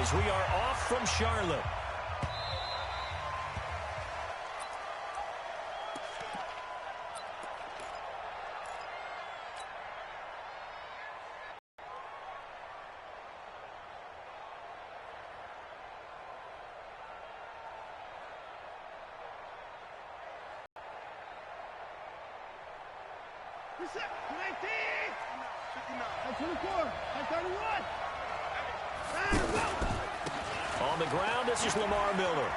as we are off from Charlotte. On the ground, this is Lamar Miller.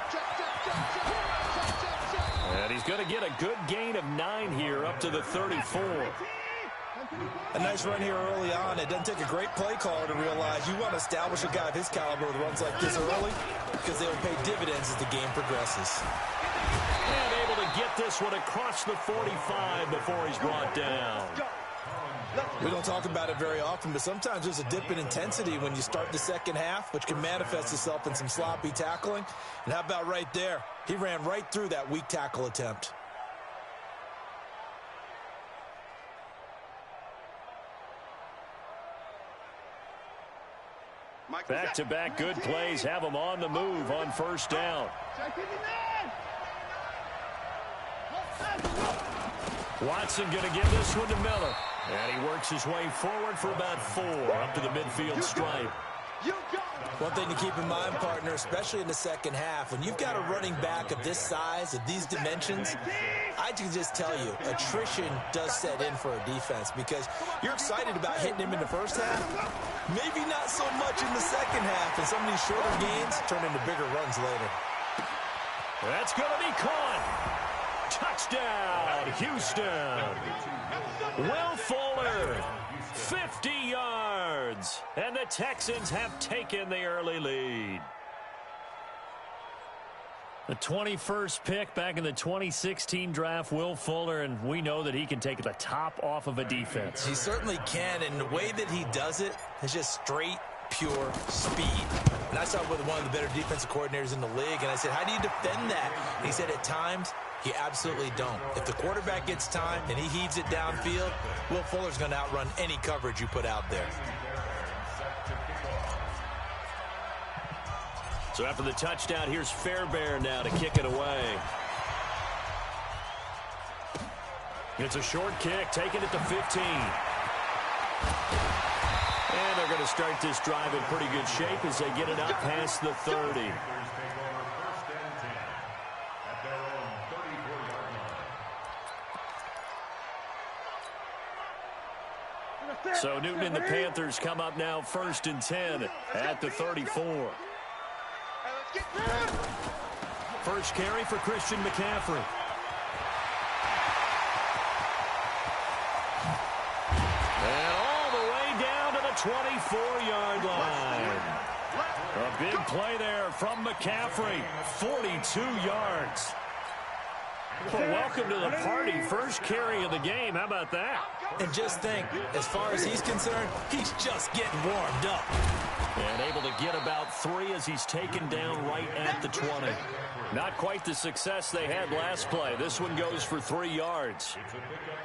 And he's going to get a good gain of 9 here up to the 34. A nice run here early on. It doesn't take a great play caller to realize you want to establish a guy of his caliber with runs like this early because they will pay dividends as the game progresses. And able to get this one across the 45 before he's brought down. We don't talk about it very often, but sometimes there's a dip in intensity when you start the second half, which can manifest itself in some sloppy tackling. And how about right there? He ran right through that weak tackle attempt. Back-to-back good plays have him on the move on first down. Watson going to give this one to Miller. And he works his way forward for about 4 up to the midfield stripe. One thing to keep in mind, partner, especially in the second half, when you've got a running back of this size, of these dimensions, I can just tell you, attrition does set in for a defense because you're excited about hitting him in the first half. Maybe not so much in the second half, and some of these shorter gains turn into bigger runs later. That's going to be caught. Touchdown, Houston. Will Fuller, 50 yards. And the Texans have taken the early lead. The 21st pick back in the 2016 draft, Will Fuller, and we know that he can take the top off of a defense. He certainly can, and the way that he does it is just straight, pure speed. And I saw with one of the better defensive coordinators in the league, and I said, how do you defend that? And he said, at times, you absolutely don't. If the quarterback gets time and he heaves it downfield, Will Fuller's going to outrun any coverage you put out there. So after the touchdown, here's Fairbairn now to kick it away. It's a short kick, taking it to 15. And they're going to start this drive in pretty good shape as they get it up past the 30. So Newton and the Panthers come up now 1st and 10 at the 34. First carry for Christian McCaffrey. And all the way down to the 24-yard line. A big play there from McCaffrey, 42 yards. Well, welcome to the party. First carry of the game. How about that? And just think, as far as he's concerned, he's just getting warmed up. And able to get about 3 as he's taken down right at the 20. Not quite the success they had last play. This one goes for 3 yards.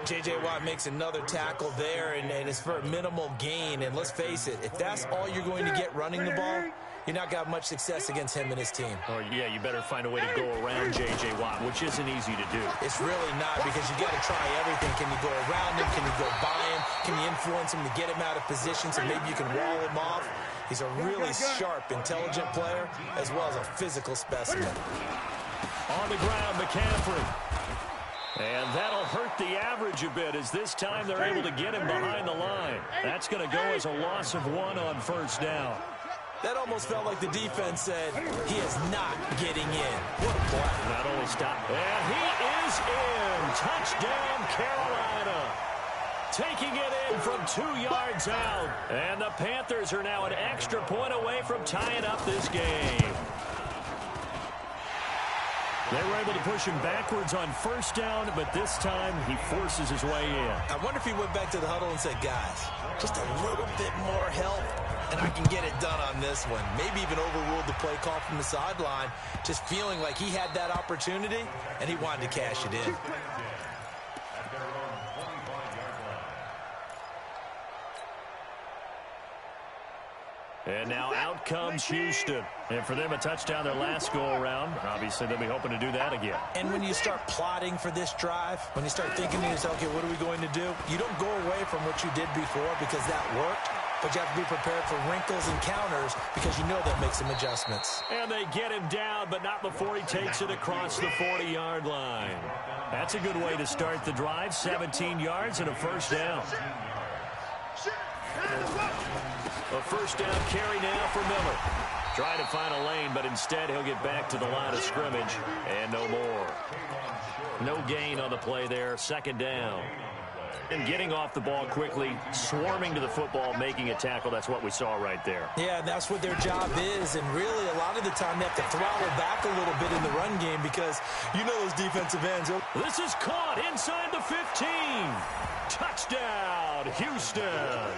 J.J. Watt makes another tackle there, and it's for a minimal gain. And let's face it, if that's all you're going to get running the ball, you're not going to have much success against him and his team. Oh, yeah, you better find a way to go around J.J. Watt, which isn't easy to do. It's really not, because you got to try everything. Can you go around him? Can you go by him? Can you influence him to get him out of position so maybe you can wall him off? He's a really sharp, intelligent player, as well as a physical specimen. On the ground, McCaffrey. And that'll hurt the average a bit, as this time they're able to get him behind the line. That's going to go as a loss of 1 on first down. That almost felt like the defense said, he is not getting in. What a play. Not only stop. And he is in. Touchdown, Carolina. Taking it in from 2 yards out. And the Panthers are now an extra point away from tying up this game. They were able to push him backwards on first down, but this time he forces his way in. I wonder if he went back to the huddle and said, guys, just a little bit more help, and I can get it done on this one. Maybe even overruled the play call from the sideline, just feeling like he had that opportunity, and he wanted to cash it in. And now out comes Houston. And for them, a touchdown their last go-around. Obviously, they'll be hoping to do that again. And when you start plotting for this drive, when you start thinking to yourself, okay, what are we going to do? You don't go away from what you did before because that worked. But you have to be prepared for wrinkles and counters because you know they'll make some adjustments. And they get him down, but not before he takes it across the 40-yard line. That's a good way to start the drive. 17 yards and a first down. A first down carry now for Miller. Trying to find a lane, but instead he'll get back to the line of scrimmage. And no more. No gain on the play there. Second down. And getting off the ball quickly, swarming to the football, making a tackle. That's what we saw right there. Yeah, that's what their job is. And really, a lot of the time, they have to throttle back a little bit in the run game because you know those defensive ends. This is caught inside the 15. Touchdown, Houston.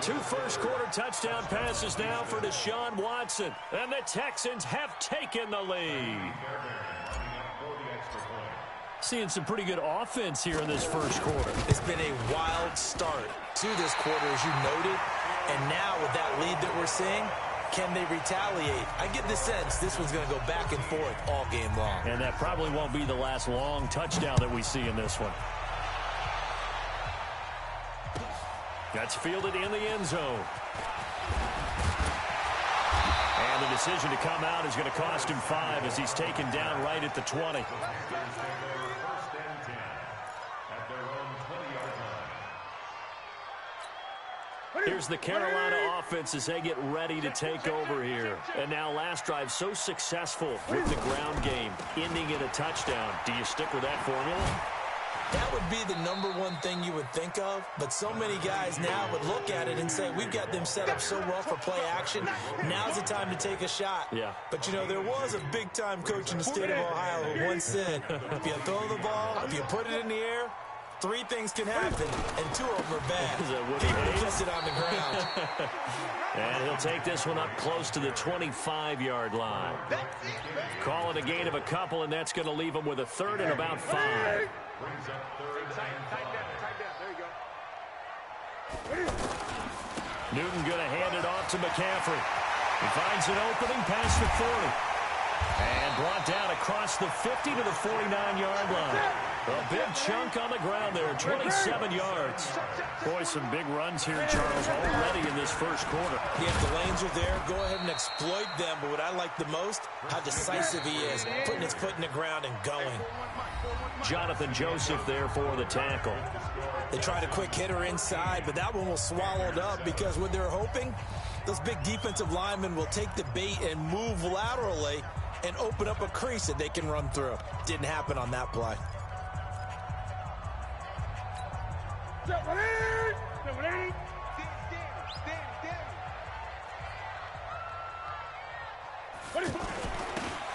2 first-quarter touchdown passes now for Deshaun Watson. And the Texans have taken the lead. Seeing some pretty good offense here in this first quarter. It's been a wild start to this quarter, as you noted. And now with that lead that we're seeing, can they retaliate? I get the sense this one's going to go back and forth all game long. And that probably won't be the last long touchdown that we see in this one. That's fielded in the end zone. And the decision to come out is going to cost him 5 as he's taken down right at the 20. Here's the Carolina offense as they get ready to take over here. And now last drive so successful with the ground game, ending in a touchdown. Do you stick with that formula? That would be the #1 thing you would think of, but so many guys now would look at it and say, we've got them set up so well for play action. Now's the time to take a shot. Yeah. But, you know, there was a big-time coach in the state of Ohio who once said, if you throw the ball, if you put it in the air, 3 things can happen, and 2 of them are bad. Keep it adjusted on the ground. And he'll take this one up close to the 25-yard line. Call it a gain of a couple, and that's going to leave him with a 3rd and about 5. Newton going to hand it off to McCaffrey. He finds an opening past the 40. And brought down across the 50 to the 49-yard line. A big chunk on the ground there, 27 yards. Boy, some big runs here, Charles, already in this first quarter. Yeah, if the lanes are there, go ahead and exploit them. But what I like the most, how decisive he is, putting his foot in the ground and going. Jonathan Joseph there for the tackle. They tried a quick hitter inside, but that one was swallowed up because what they're hoping, those big defensive linemen will take the bait and move laterally and open up a crease that they can run through. Didn't happen on that play.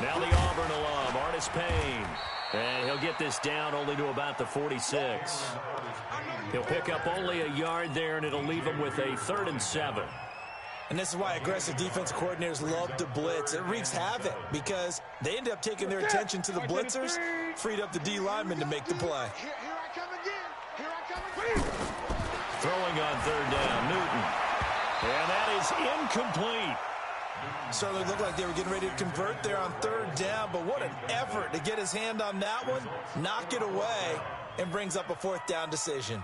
Now the Auburn alum, Artis Payne. And he'll get this down only to about the 46. He'll pick up only a yard there, and it'll leave him with a 3rd and 7. And this is why aggressive defense coordinators love to blitz. It wreaks havoc because they end up taking their attention to the blitzers, freed up the D lineman to make the play. Throwing on 3rd down, Newton. And that is incomplete. Certainly looked like they were getting ready to convert there on 3rd down, but what an effort to get his hand on that one, knock it away, and brings up a 4th down decision.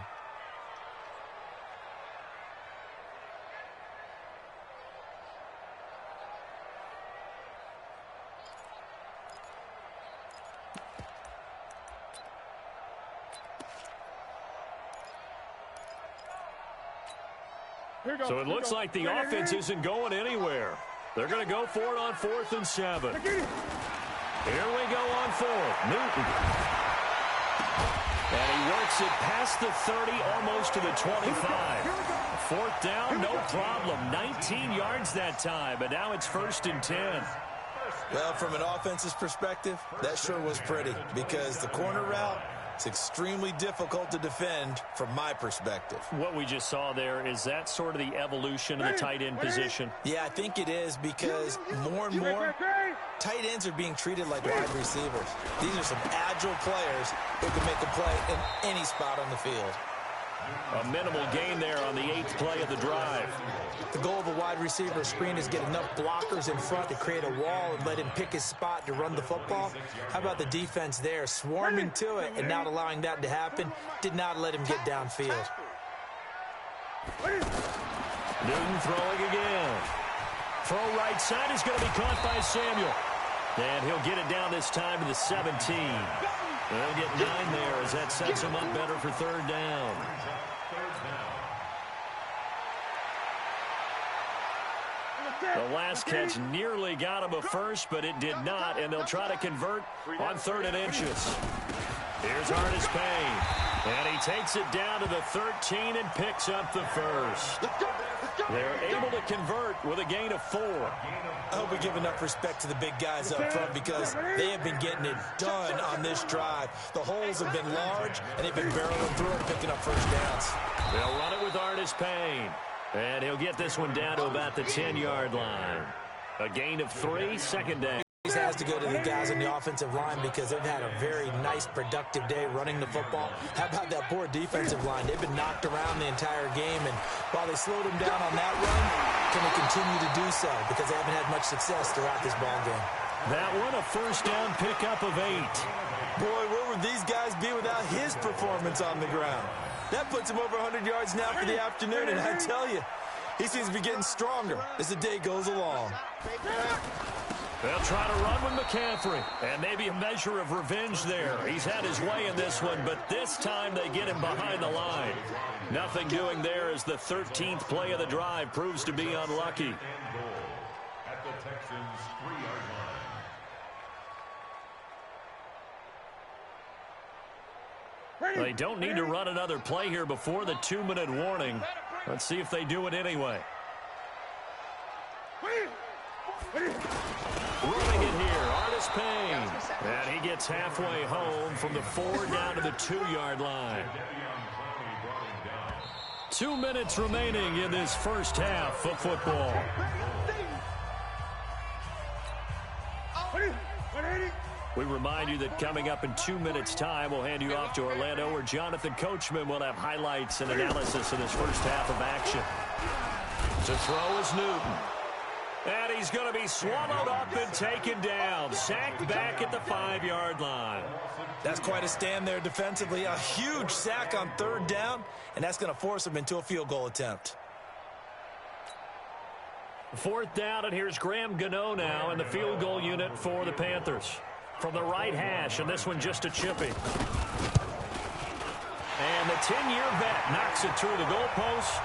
So it looks like the offense isn't going anywhere. They're going to go for it on 4th and 7. Here we go on 4th. Newton. And he works it past the 30, almost to the 25. 4th down, no problem. 19 yards that time, but now it's 1st and 10. Well, from an offense's perspective, that sure was pretty because the corner route, it's extremely difficult to defend from my perspective. What we just saw there, is that sort of the evolution of the tight end position? Yeah, I think it is because more and more tight ends are being treated like wide receivers. These are some agile players who can make a play in any spot on the field. A minimal gain there on the 8th play of the drive. The goal of a wide receiver screen is get enough blockers in front to create a wall and let him pick his spot to run the football. How about the defense there, swarming to it and not allowing that to happen? Did not let him get downfield. Newton throwing again. Throw right side is going to be caught by Samuel. And he'll get it down this time to the 17. They'll get 9 there as that sets him up better for third down. The last catch nearly got him a first, but it did not, and they'll try to convert on 3rd and inches. Here's Artis Payne, and he takes it down to the 13 and picks up the first. They're able to convert with a gain of 4. I hope we give enough respect to the big guys up front because they have been getting it done on this drive. The holes have been large, and they've been barreling through and picking up first downs. They'll run it with Artis Payne. And he'll get this one down to about the 10-yard line. A gain of 3, second down. He has to go to the guys on the offensive line because they've had a very nice, productive day running the football. How about that poor defensive line? They've been knocked around the entire game, and while they slowed them down on that run, can they continue to do so because they haven't had much success throughout this ball game. That one, a first down pickup of 8. Boy, where would these guys be without his performance on the ground? That puts him over 100 yards now for the afternoon, and I tell you, he seems to be getting stronger as the day goes along. They'll try to run with McCaffrey, and maybe a measure of revenge there. He's had his way in this one, but this time they get him behind the line. Nothing doing there as the 13th play of the drive proves to be unlucky. They don't need to run another play here before the 2-minute warning. Let's see if they do it anyway. Running it here, Artis Payne. And he gets halfway home from the 4 down to the 2-yard line. 2 minutes remaining in this first half of football. We remind you that coming up in 2 minutes' time, we'll hand you off to Orlando, where Jonathan Coachman will have highlights and analysis of this first half of action. To throw is Newton. And he's going to be swallowed up and taken down. Sacked back at the 5-yard line. That's quite a stand there defensively. A huge sack on 3rd down, and that's going to force him into a field goal attempt. 4th down, and here's Graham Gano now in the field goal unit for the Panthers. From the right hash, and this one just a chippy. And the 10-year vet knocks it through the goalpost,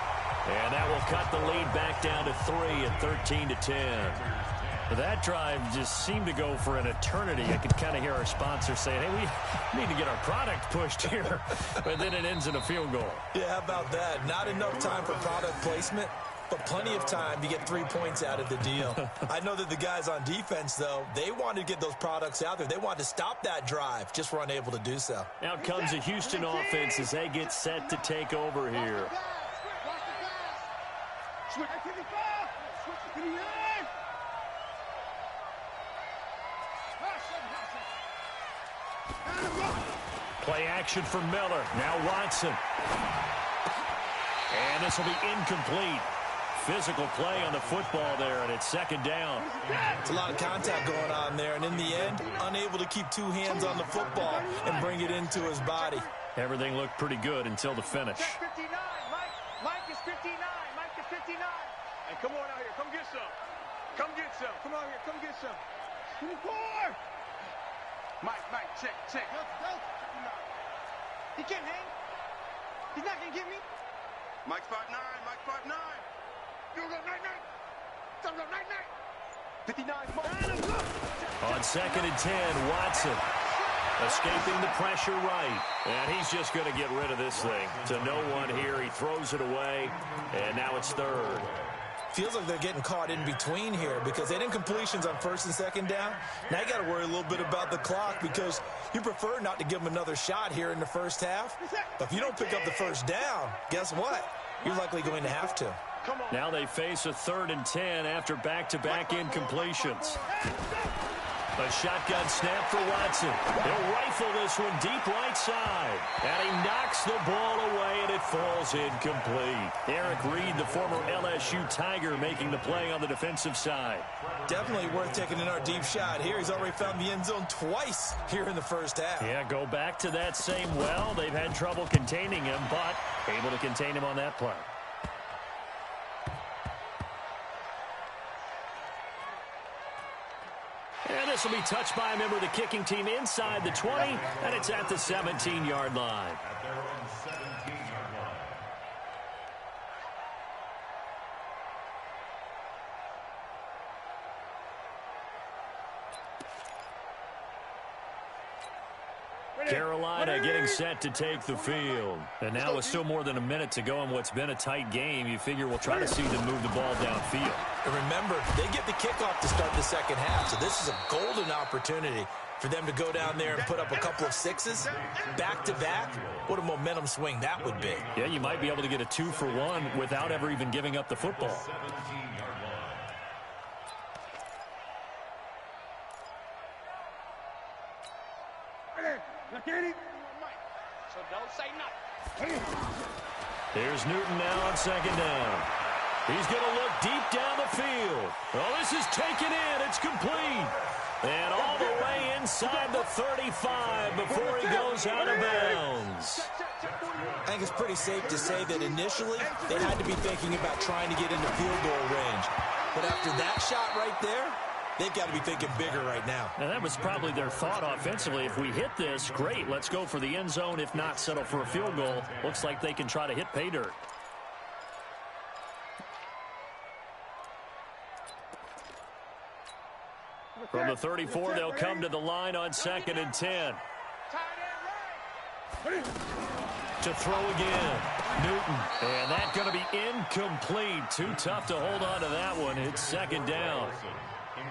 and that will cut the lead back down to 3 at 13-10. That drive just seemed to go for an eternity. I could kind of hear our sponsor saying, hey, we need to get our product pushed here. But then it ends in a field goal. Yeah, how about that? Not enough time for product placement, but plenty of time to get 3 points out of the deal. I know that the guys on defense, though, they wanted to get those products out there. They wanted to stop that drive, just were unable to do so. Out comes the Houston offense as they get set to take over here. Play action for Miller. Now Watson. And this will be incomplete. Physical play on the football there, and it's 2nd down. It's a lot of contact going on there, and in the end, unable to keep 2 hands on the football and bring it into his body. Everything looked pretty good until the finish. 59. Mike is 59. Mike is 59. Hey, come on out here. Come get some. Come get some. Come on here. Come get some. 24. Mike, check. Go. He can't hang. He's not going to get me. Mike's 5'9". Mike's 5'9". You go 9'9". 59. On 2nd and 10, Watson escaping the pressure right. And he's just going to get rid of this thing. To no one here. He throws it away. And now it's 3rd. Feels like they're getting caught in between here because they didn't completions on 1st and 2nd down. Now you got to worry a little bit about the clock because you prefer not to give them another shot here in the first half. But if you don't pick up the first down, guess what? You're likely going to have to. Now they face a 3rd and 10 after back-to-back incompletions. A shotgun snap for Watson. He'll rifle this one deep right side. And he knocks the ball away, and it falls incomplete. Eric Reed, the former LSU Tiger, making the play on the defensive side. Definitely worth taking in our deep shot here. He's already found the end zone twice here in the first half. Yeah, go back to that same well. They've had trouble containing him, but able to contain him on that play. And this will be touched by a member of the kicking team inside the 20, and it's at the 17-yard line. Carolina getting set to take the field. And now with still more than a minute to go in what's been a tight game, you figure we'll try to see them move the ball downfield. And remember, they get the kickoff to start the second half, so this is a golden opportunity for them to go down there and put up a couple of sixes back-to-back. What a momentum swing that would be. Yeah, you might be able to get a 2-for-1 without ever even giving up the football. So don't say nothing. Here's Newton now on second down. He's going to look deep down the field. Oh, this is taken in. It's complete. And all the way inside the 35 before he goes out of bounds. I think it's pretty safe to say that initially they had to be thinking about trying to get into field goal range. But after that shot right there, they've got to be thinking bigger right now. And that was probably their thought offensively. If we hit this, great. Let's go for the end zone. If not, settle for a field goal. Looks like they can try to hit pay dirt. From the 34, they'll come to the line on 2nd and 10. To throw again. Newton. And that's going to be incomplete. Too tough to hold on to that one. It's second down.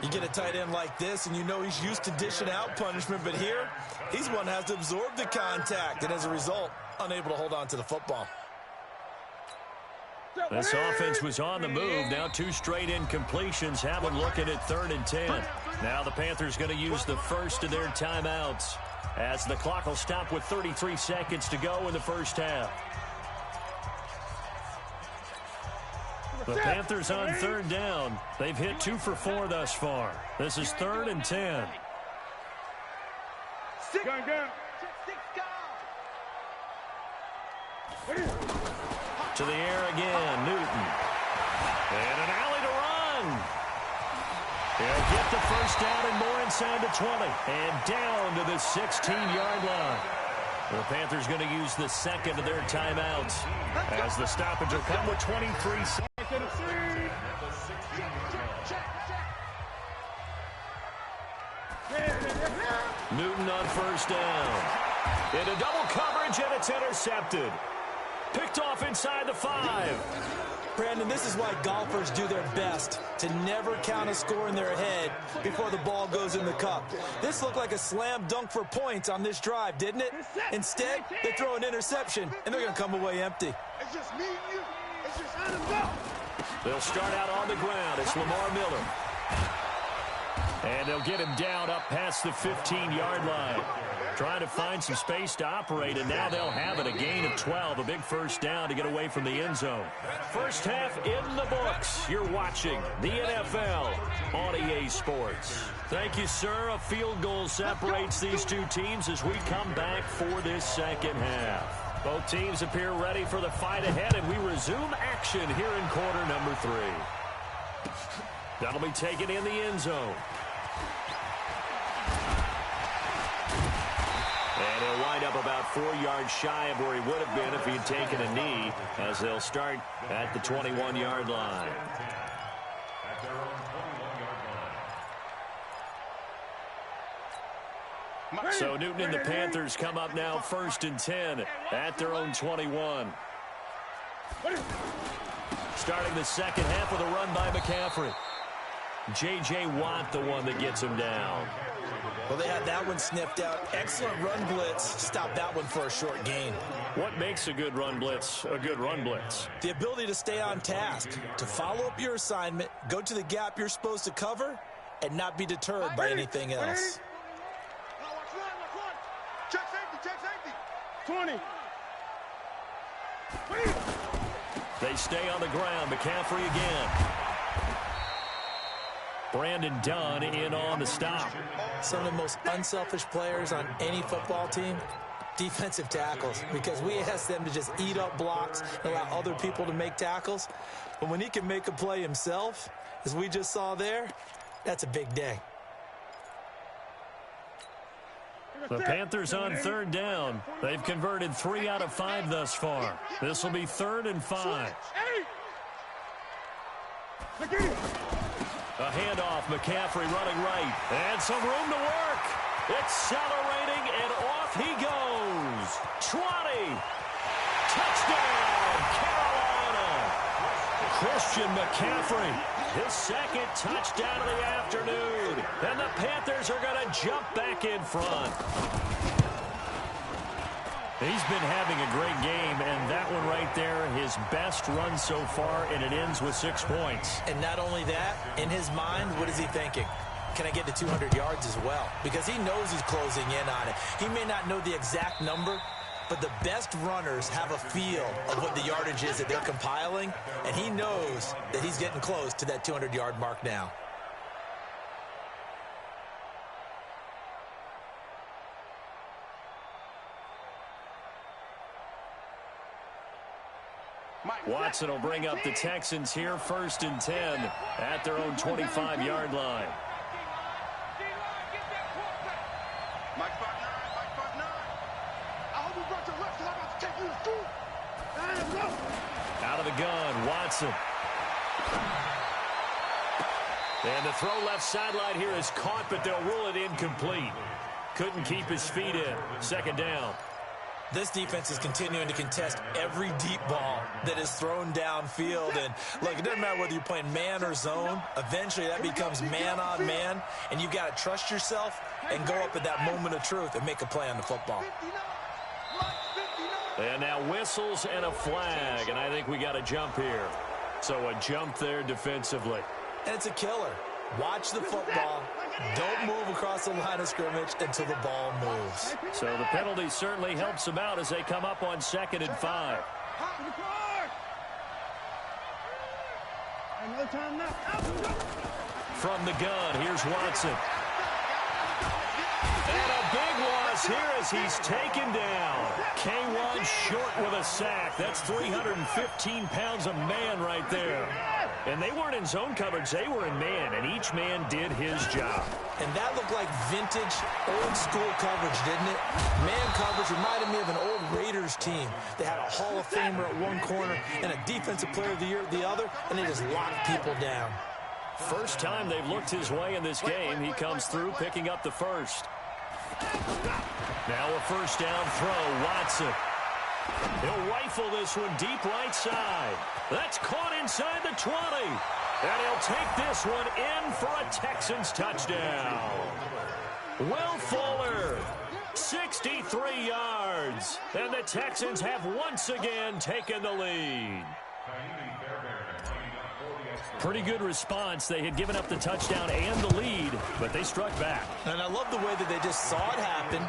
You get a tight end like this, and you know he's used to dishing out punishment, but here, he's one that has to absorb the contact, and as a result, unable to hold on to the football. This offense was on the move. Now 2 straight incompletions have them looking at 3rd and 10. Now the Panthers going to use the first of their timeouts as the clock will stop with 33 seconds to go in the first half. The Panthers on 3rd down. They've hit 2 for 4 thus far. This is 3rd and 10. To the air again, Newton. And an alley to run. He'll get the first down and more inside the 20. And down to the 16-yard line. The Panthers going to use the second of their timeouts as the stoppage will come with 23 seconds. Newton on first down. Into double coverage, and it's intercepted. Picked off inside the 5. Brandon, this is why golfers do their best to never count a score in their head before the ball goes in the cup. This looked like a slam dunk for points on this drive, didn't it? Instead, they throw an interception, and they're going to come away empty. It's just me and you. It's just let him go. They'll start out on the ground. It's Lamar Miller. And they'll get him down up past the 15-yard line. Trying to find some space to operate, and now they'll have it. A gain of 12, a big first down to get away from the end zone. First half in the books. You're watching the NFL on EA Sports. Thank you, sir. A field goal separates these two teams as we come back for this second half. Both teams appear ready for the fight ahead, and we resume action here in quarter number 3. That'll be taken in the end zone. And he'll wind up about 4 yards shy of where he would have been if he'd taken a knee, as they'll start at the 21-yard line. So Newton and the Panthers come up now 1st and 10 at their own 21. Starting the second half with a run by McCaffrey. J.J. Watt, the one that gets him down. Well, they had that one sniffed out. Excellent run blitz. Stopped that one for a short gain. What makes a good run blitz a good run blitz? The ability to stay on task, to follow up your assignment, go to the gap you're supposed to cover, and not be deterred by anything else. Check safety. 20. They stay on the ground. McCaffrey again. Brandon Dunn in on the stop. Some of the most unselfish players on any football team, defensive tackles, because we ask them to just eat up blocks and allow other people to make tackles. But when he can make a play himself, as we just saw there, that's a big day. The Panthers on third down. They've converted 3 out of 5 thus far. This will be 3rd and 5. A handoff, McCaffrey running right. And some room to work. Accelerating, and off he goes. 20. Touchdown, Carolina. Christian McCaffrey, his 2nd touchdown of the afternoon. And the Panthers are going to jump back in front. He's been having a great game, and that one right there, his best run so far, and it ends with 6 points. And not only that, in his mind, what is he thinking? Can I get to 200 yards as well? Because he knows he's closing in on it. He may not know the exact number, but the best runners have a feel of what the yardage is that they're compiling, and he knows that he's getting close to that 200-yard mark now. Watson will bring up the Texans here, 1st and 10 at their own 25-yard line. Mike 5'9", Mike 5'9". I hope you brought your left, because I'm about to take you to school. Out of the gun, Watson. And the throw left sideline here is caught, but they'll rule it incomplete. Couldn't keep his feet in. 2nd down. This defense is continuing to contest every deep ball that is thrown downfield. And, look, it doesn't matter whether you're playing man or zone. Eventually, that becomes man on man. And you've got to trust yourself and go up at that moment of truth and make a play on the football. And now whistles and a flag. And I think we got a jump here. So a jump there defensively. And it's a killer. Watch the football. Don't move across the line of scrimmage until the ball moves. So the penalty certainly helps them out as they come up on 2nd and 5. From the gun, here's Watson. And a big loss here as he's taken down. K1 short with a sack. That's 315 pounds of man right there. And they weren't in zone coverage, they were in man, and each man did his job. And that looked like vintage, old-school coverage, didn't it? Man coverage reminded me of an old Raiders team. They had a Hall of Famer at one corner and a Defensive Player of the Year at the other, and they just locked people down. First time they've looked his way in this game. He comes through picking up the first. Now a 1st down throw, Watson. He'll rifle this one deep right side. That's caught inside the 20. And he'll take this one in for a Texans touchdown. Will Fuller, 63 yards. And the Texans have once again taken the lead. Pretty good response. They had given up the touchdown and the lead, but they struck back. And I love the way that they just saw it happen,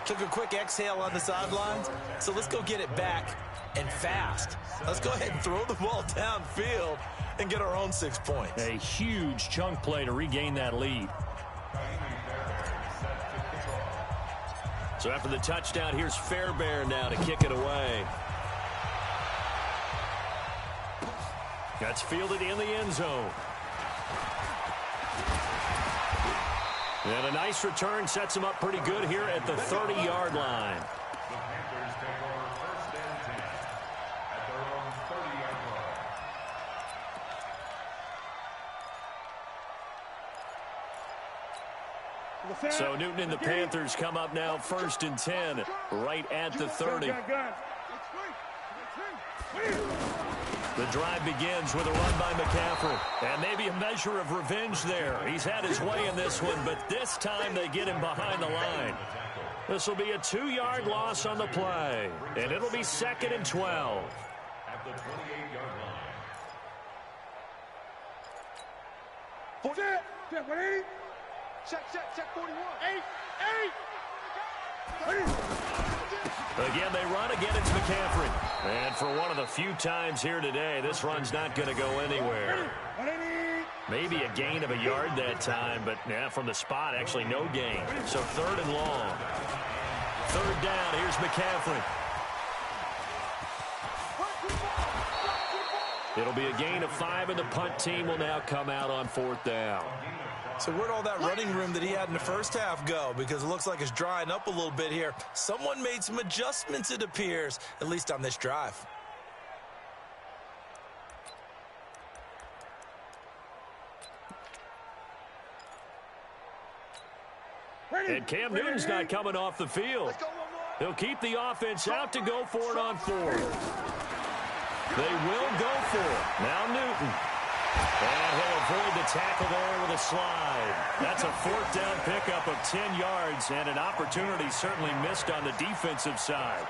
took a quick exhale on the sidelines. So let's go get it back, and fast. Let's go ahead and throw the ball downfield and get our own 6 points. A huge chunk play to regain that lead. So after the touchdown, here's Fairbairn now to kick it away. That's fielded in the end zone. And a nice return sets him up pretty good here at the 30-yard line. So Newton and the Panthers come up now 1st and 10, right at the 30. The drive begins with a run by McCaffrey. And maybe a measure of revenge there. He's had his way in this one, but this time they get him behind the line. This will be a 2-yard loss on the play. And it'll be 2nd and 12. At the 28-yard line. Check 180. Check 41. 8. Again, they run. Again, it's McCaffrey. And for one of the few times here today, this run's not going to go anywhere. Maybe a gain of a yard that time, but yeah, from the spot, actually no gain. So 3rd and long. 3rd down. Here's McCaffrey. It'll be a gain of 5, and the punt team will now come out on 4th down. So where'd all that running room that he had in the first half go? Because it looks like it's drying up a little bit here. Someone made some adjustments, it appears, at least on this drive. And Cam Newton's not coming off the field. They'll keep the offense out to go for it on 4th. They will go for it. Now Newton. And he'll avoid the tackle there with a slide. That's a 4th down pickup of 10 yards, and an opportunity certainly missed on the defensive side.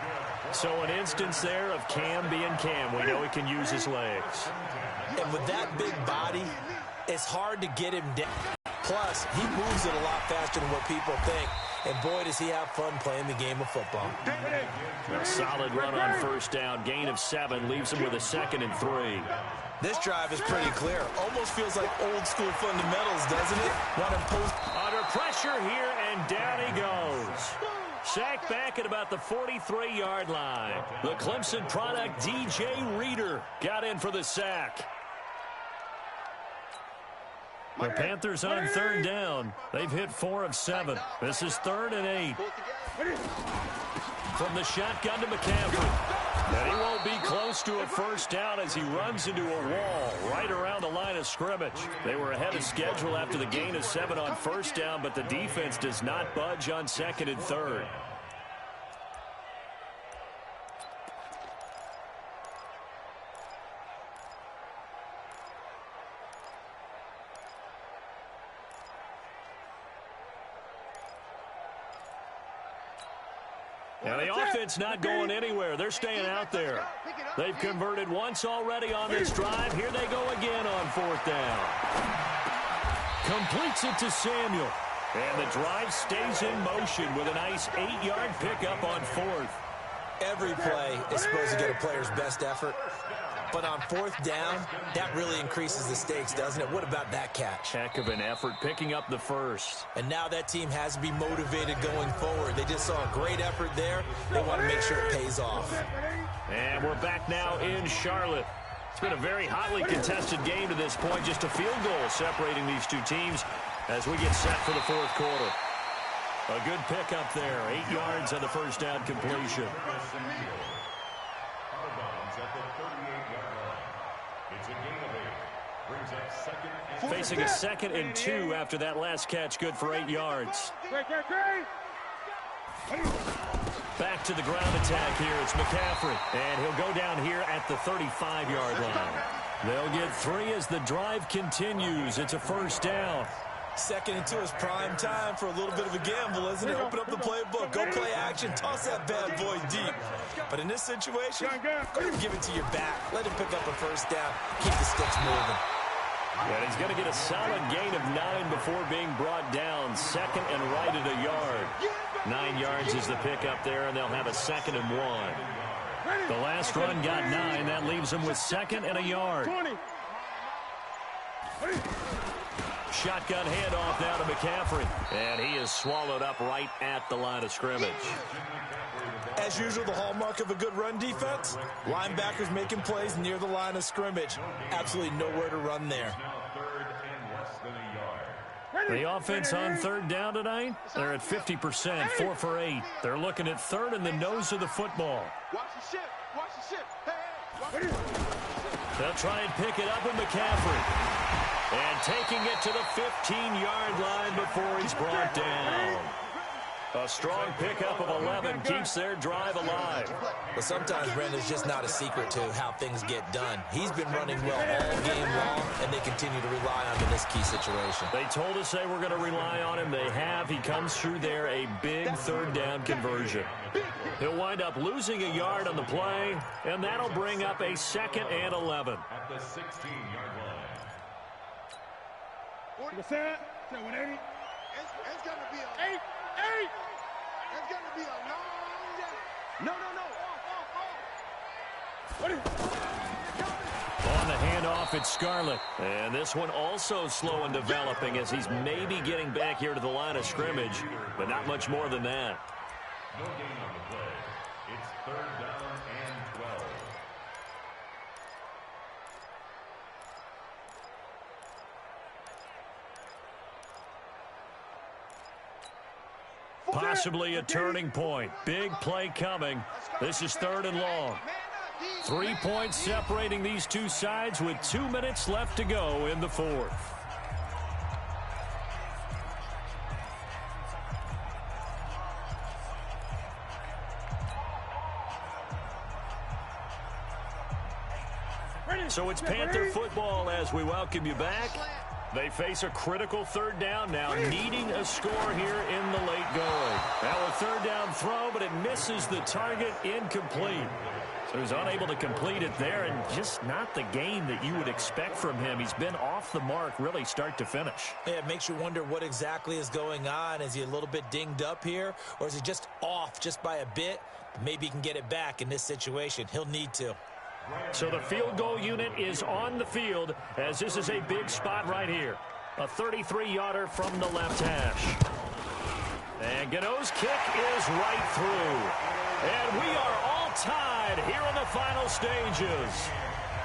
So an instance there of Cam being Cam. We know he can use his legs. And with that big body, it's hard to get him down. Plus, he moves it a lot faster than what people think. And boy, does he have fun playing the game of football. A solid run on 1st down. Gain of 7 leaves him with a 2nd and 3. This drive is pretty clear. Almost feels like old school fundamentals, doesn't it? Under pressure here, and down he goes. Sacked back at about the 43-yard line. The Clemson product, DJ Reader, got in for the sack. The Panthers on 3rd down. They've hit 4 of 7. This is 3rd and 8. From the shotgun to McCaffrey. And he won't be close to a 1st down as he runs into a wall right around the line of scrimmage. They were ahead of schedule after the gain of 7 on 1st down, but the defense does not budge on 2nd and 3rd. Now the offense not going anywhere. They're staying out there. They've converted once already on this drive. Here they go again on 4th down. Completes it to Samuel. And the drive stays in motion with a nice 8-yard pickup on 4th. Every play is supposed to get a player's best effort. But on 4th down, that really increases the stakes, doesn't it? What about that catch? Heck of an effort picking up the 1st. And now that team has to be motivated going forward. They just saw a great effort there. They want to make sure it pays off. And we're back now in Charlotte. It's been a very hotly contested game to this point. Just a field goal separating these two teams as we get set for the 4th quarter. A good pickup there. 8 yards on the 1st down completion. Facing a 2nd and 2 after that last catch, good for 8 yards. Back to the ground attack here. It's McCaffrey, and he'll go down here at the 35-yard line. They'll get 3 as the drive continues. It's a 1st down. 2nd and 2 is prime time for a little bit of a gamble, isn't it? Open up the playbook, go play action, toss that bad boy deep. But in this situation, go ahead and give it to your back. Let him pick up a 1st down. Keep the sticks moving. And he's going to get a solid gain of 9 before being brought down. 2nd and right at a yard. 9 yards is the pickup there, and they'll have a 2nd and 1. The last run got 9. That leaves them with 2nd and a yard. Shotgun handoff now to McCaffrey. And he is swallowed up right at the line of scrimmage. As usual, the hallmark of a good run defense, linebackers making plays near the line of scrimmage. Absolutely nowhere to run there. The offense on 3rd down tonight, they're at 50%, 4 for 8. They're looking at 3rd in the nose of the football. They'll try and pick it up with McCaffrey. And taking it to the 15-yard line before he's brought down. A strong pickup of 11 keeps their drive alive. But sometimes, Brandon, it's just not a secret to how things get done. He's been running well all game long, and they continue to rely on him in this key situation. They told us they were going to rely on him. They have. He comes through there, a big 3rd down conversion. He'll wind up losing a yard on the play, and that'll bring up a 2nd and 11. At the 16-yard line. What's that? 180. It's going to be a... 8! It's going to be a long day. No. On the handoff, it's Scarlett. And this one also slow in developing as he's maybe getting back here to the line of scrimmage, but not much more than that. No gain on the play. It's 3rd down and 12. Possibly a turning point. Big play coming. This is 3rd and long. 3 points separating these two sides with 2 minutes left to go in the 4th. So it's Panther football as we welcome you back. They face a critical 3rd down now, needing a score here in the late going. Now a 3rd down throw, but it misses the target, incomplete. So he's unable to complete it there, and just not the game that you would expect from him. He's been off the mark really start to finish. Yeah, it makes you wonder what exactly is going on. Is he a little bit dinged up here, or is he just off just by a bit? Maybe he can get it back in this situation. He'll need to. So the field goal unit is on the field as this is a big spot right here. A 33-yarder from the left hash. And Gano's kick is right through. And we are all tied here in the final stages.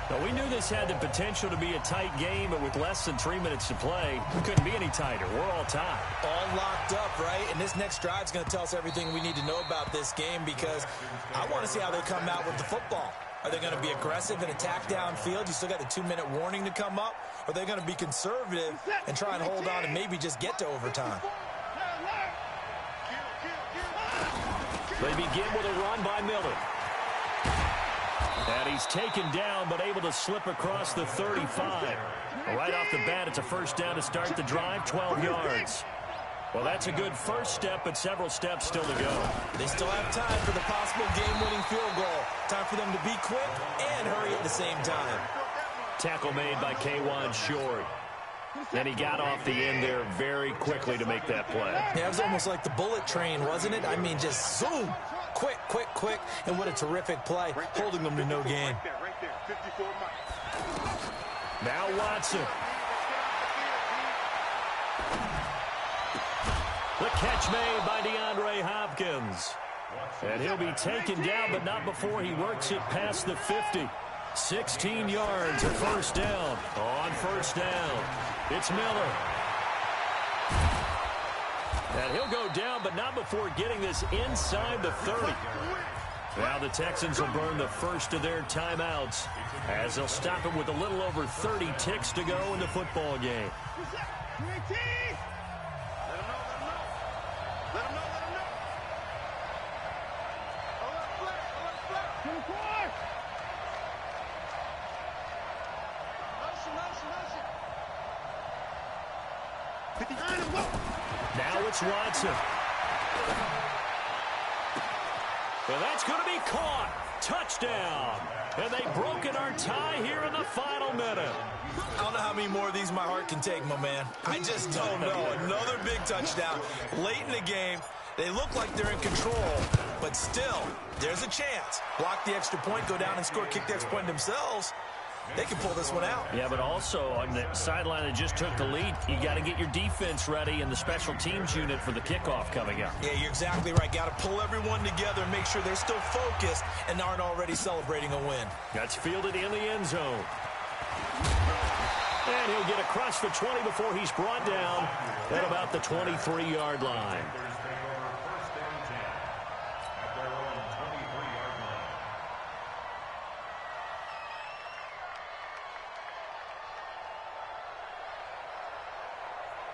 Now, we knew this had the potential to be a tight game, but with less than 3 minutes to play, it couldn't be any tighter. We're all tied. All locked up, right? And this next drive is going to tell us everything we need to know about this game because I want to see how they come out with the football. Are they going to be aggressive and attack downfield? You still got the 2-minute warning to come up? Or are they going to be conservative and try and hold on and maybe just get to overtime? They begin with a run by Miller. And he's taken down but able to slip across the 35. Right off the bat, it's a 1st down to start the drive, 12 yards. Well, that's a good first step, but several steps still to go. They still have time for the possible game-winning field goal. Time for them to be quick and hurry at the same time. Tackle made by K'Wan Short. And he got off the end there very quickly to make that play. Yeah, it was almost like the bullet train, wasn't it? I mean, just zoom. Quick. And what a terrific play, holding them to no gain. Now Watson. The catch made by DeAndre Hopkins. And he'll be taken down, but not before he works it past the 50. 16 yards, a 1st down. On 1st down, it's Miller. And he'll go down, but not before getting this inside the 30. Now the Texans will burn the first of their timeouts as they'll stop it with a little over 30 ticks to go in the football game. Now it's Watson. Well, that's going to be caught. Touchdown. And they've broken our tie here in the final minute. I don't know how many more of these my heart can take, my man. I just don't know. Another big touchdown late in the game. They look like they're in control, but still, there's a chance. Block the extra point, go down and score, kick the extra point themselves. They can pull this one out. Yeah, but also on the sideline that just took the lead, you got to get your defense ready and the special teams unit for the kickoff coming up. Yeah, you're exactly right. Got to pull everyone together and make sure they're still focused and aren't already celebrating a win. That's fielded in the end zone. And he'll get across the 20 before he's brought down at about the 23-yard line.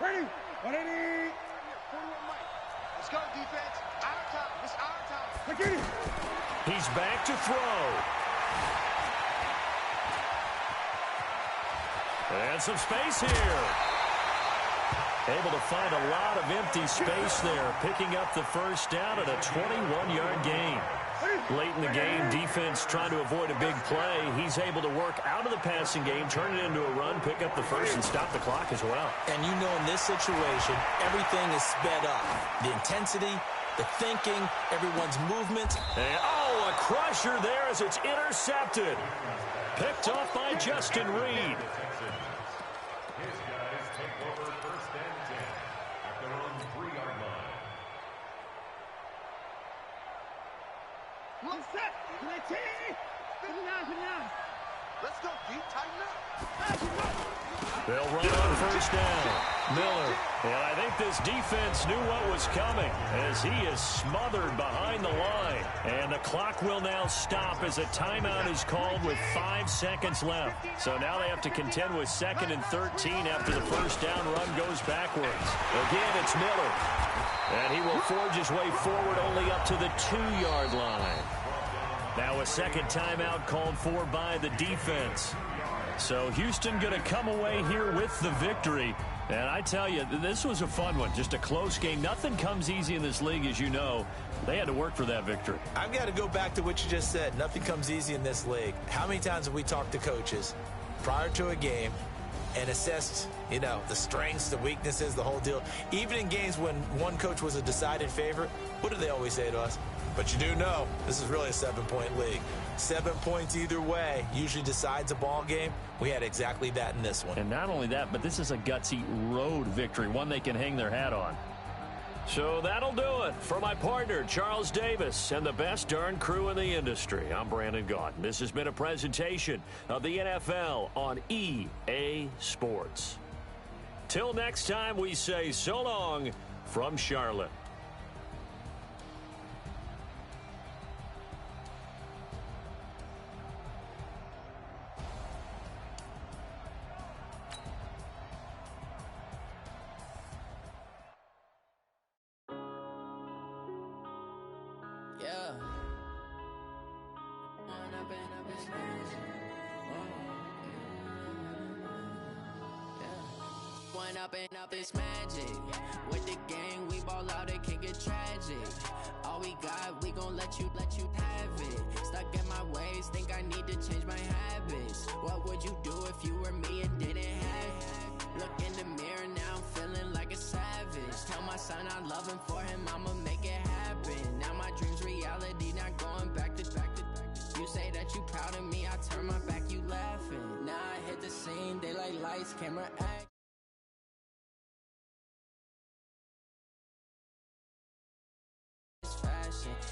Ready? 180. 41 Mike. Let's go, defense. Our time. It's our time. He's back to throw. And some space here. Able to find a lot of empty space there, picking up the 1st down at a 21-yard gain. Late in the game, defense trying to avoid a big play. He's able to work out of the passing game, turn it into a run, pick up the first, and stop the clock as well. And you know in this situation, everything is sped up. The intensity, the thinking, everyone's movement. And, oh, a crusher there as it's intercepted. Picked off by Justin Reed. His guys take over first and 10 at their own 3-yard line. One set. Let's go, D. Tighten up. They'll run on first down. Miller. And I think this defense knew what was coming as he is smothered behind the line. And the clock will now stop as a timeout is called with 5 seconds left. So now they have to contend with 2nd and 13 after the first down run goes backwards. Again, it's Miller. And he will forge his way forward only up to the 2-yard line. Now a second timeout called for by the defense. So Houston going to come away here with the victory. And I tell you, this was a fun one. Just a close game. Nothing comes easy in this league, as you know. They had to work for that victory. I've got to go back to what you just said. Nothing comes easy in this league. How many times have we talked to coaches prior to a game and assessed, the strengths, the weaknesses, the whole deal? Even in games when one coach was a decided favorite, what do they always say to us? But you do know this is really a 7-point league. 7 points either way usually decides a ball game. We had exactly that in this one. And not only that, but this is a gutsy road victory, one they can hang their hat on. So that'll do it for my partner, Charles Davis, and the best darn crew in the industry. I'm Brandon Gaudin. This has been a presentation of the NFL on EA Sports. Till next time, we say so long from Charlotte. Up this magic with the gang, we ball out, it can get tragic. All we got, we gon' let you have it. Stuck in my ways, think I need to change my habits. What would you do if you were me and didn't have it? Look in the mirror now, I'm feeling like a savage. Tell my son I love him, for him I'ma make it happen. Now my dreams reality, not going back to. You say that you proud of me, I turn my back, you laughing. Now I hit the scene, daylight lights, camera act.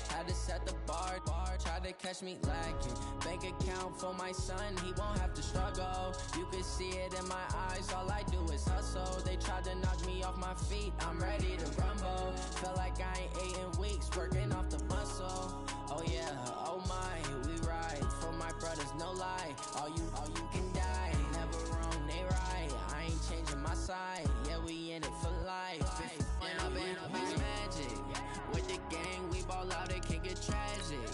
Had to set the bar, tried to catch me lacking. Bank account for my son, he won't have to struggle. You can see it in my eyes, all I do is hustle. They tried to knock me off my feet, I'm ready to rumble. Felt like I ain't ate in weeks, working off the muscle. Oh yeah, oh my, we ride for my brothers, no lie. All you can die, never wrong, they right. I ain't changing my side, yeah, we in it for life. When up in magic, with the gang, we ball out, it can get tragic.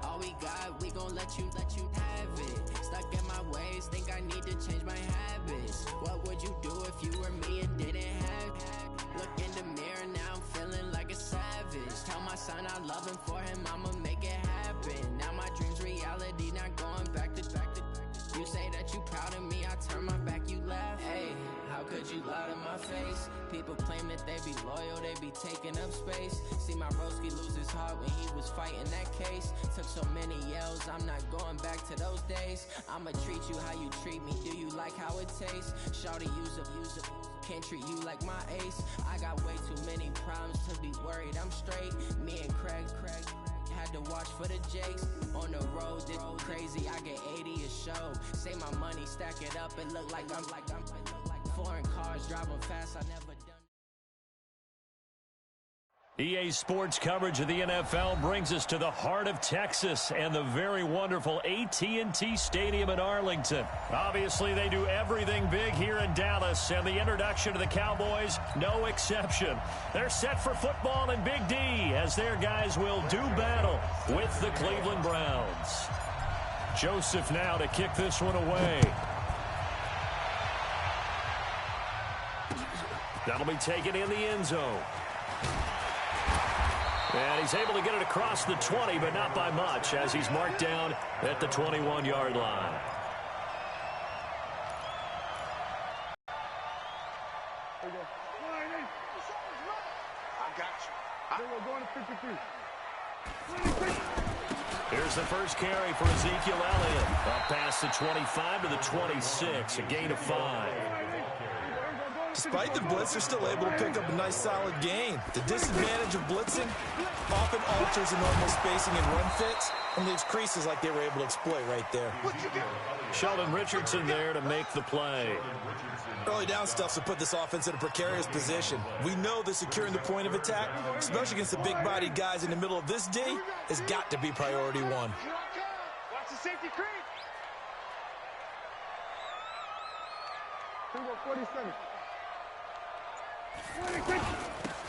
All we got, we gon' let you have it. Stuck in my ways, think I need to change my habits. What would you do if you were me and didn't have it? Look in the mirror, now I'm feeling like a savage. Tell my son I love him, for him I'ma make it happen. Now my dreams reality, not going back to. You say that you proud of me, I turn my back, you laugh. Hey, how could you lie to my face? People claim that they be loyal, they be taking up space. See my broski lose his heart when he was fighting that case. Took so many yells, I'm not going back to those days. I'ma treat you how you treat me, do you like how it tastes? Shawty, use up, can't treat you like my ace. I got way too many problems to be worried, I'm straight. Me and Craig had to watch for the Jakes. On the road, this crazy, I get 80 a show. Say my money, stack it up, it look like I'm foreign cars driving fast, I never done. EA Sports coverage of the NFL brings us to the heart of Texas and the very wonderful AT&T Stadium in Arlington. Obviously, they do everything big here in Dallas, and the introduction to the Cowboys, no exception. They're set for football in Big D as their guys will do battle with the Cleveland Browns. Joseph now to kick this one away. That'll be taken in the end zone. And he's able to get it across the 20, but not by much, as he's marked down at the 21-yard line. I got you. We're going to 53. Here's the first carry for Ezekiel Elliott. Up past the 25 to the 26, a gain of 5. Despite the blitz, they're still able to pick up a nice, solid gain. The disadvantage of blitzing often alters the normal spacing and run fits and leaves creases like they were able to exploit right there. Sheldon Richardson there to make the play. Early down stuff to put this offense in a precarious position. We know that securing the point of attack, especially against the big-bodied guys in the middle of this D, has got to be priority one. Watch the safety creep. 47.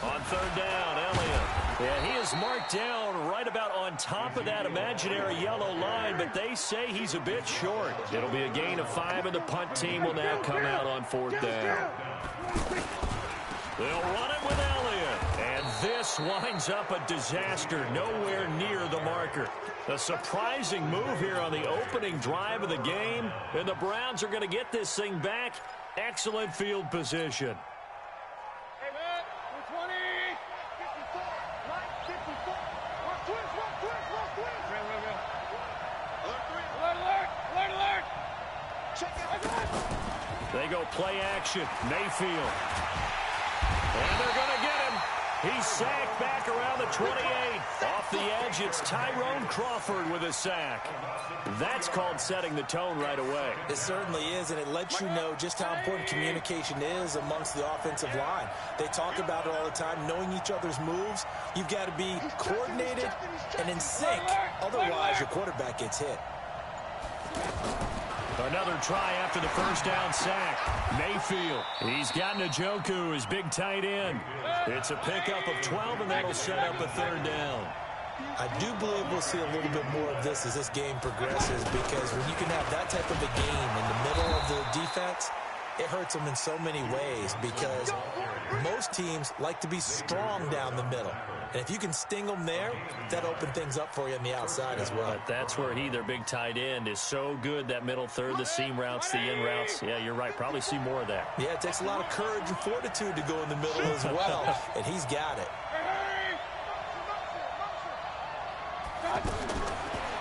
On third down, Elliott. Yeah, he is marked down right about on top of that imaginary yellow line, but they say he's a bit short. It'll be a gain of 5, and the punt team will now come out on fourth down. They'll run it with Elliott, and this winds up a disaster nowhere near the marker. A surprising move here on the opening drive of the game, and the Browns are going to get this thing back. Excellent field position. They go play action. Mayfield. And they're going to get him. He's sacked back around the 28. Off the edge, it's Tyrone Crawford with a sack. That's called setting the tone right away. It certainly is, and it lets you know just how important communication is amongst the offensive line. They talk about it all the time, knowing each other's moves. You've got to be coordinated and in sync. Otherwise, your quarterback gets hit. Another try after the first down sack. Mayfield. He's got Njoku, his big tight end. It's a pickup of 12, and that'll set up a third down. I do believe we'll see a little bit more of this as this game progresses, because when you can have that type of a game in the middle of the defense, it hurts them in so many ways, because most teams like to be strong down the middle. And if you can sting them there, that opens things up for you on the outside as well. But that's where their big tight end, is so good, that middle third, the seam routes, the in routes. Yeah, you're right. Probably see more of that. Yeah, it takes a lot of courage and fortitude to go in the middle as well, and he's got it.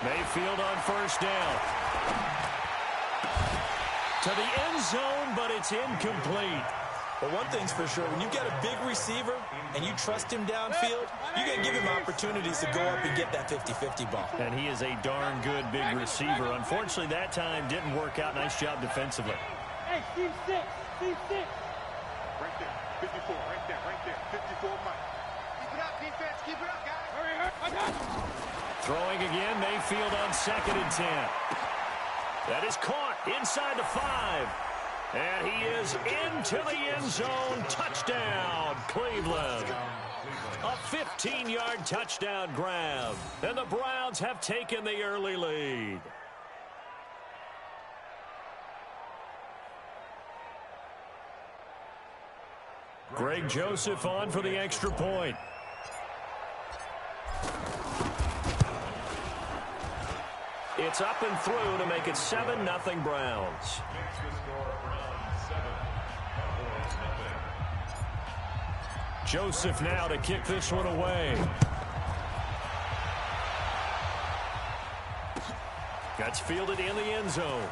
Mayfield on first down. To the end zone, but it's incomplete. But one thing's for sure, when you've got a big receiver and you trust him downfield, you're going to give him opportunities to go up and get that 50-50 ball. And he is a darn good big receiver. Unfortunately, that time didn't work out. Nice job defensively. Hey, Steve 6. Right there, 54, right there, 54, Mike. Keep it up, defense, keep it up, guys. Hurry. Throwing again, Mayfield on 2nd and 10. That is caught inside the 5. And he is into the end zone. Touchdown, Cleveland. A 15-yard touchdown grab. And the Browns have taken the early lead. Greg Joseph on for the extra point. It's up and through to make it 7-0 Browns. Joseph now to kick this one away. That's fielded in the end zone.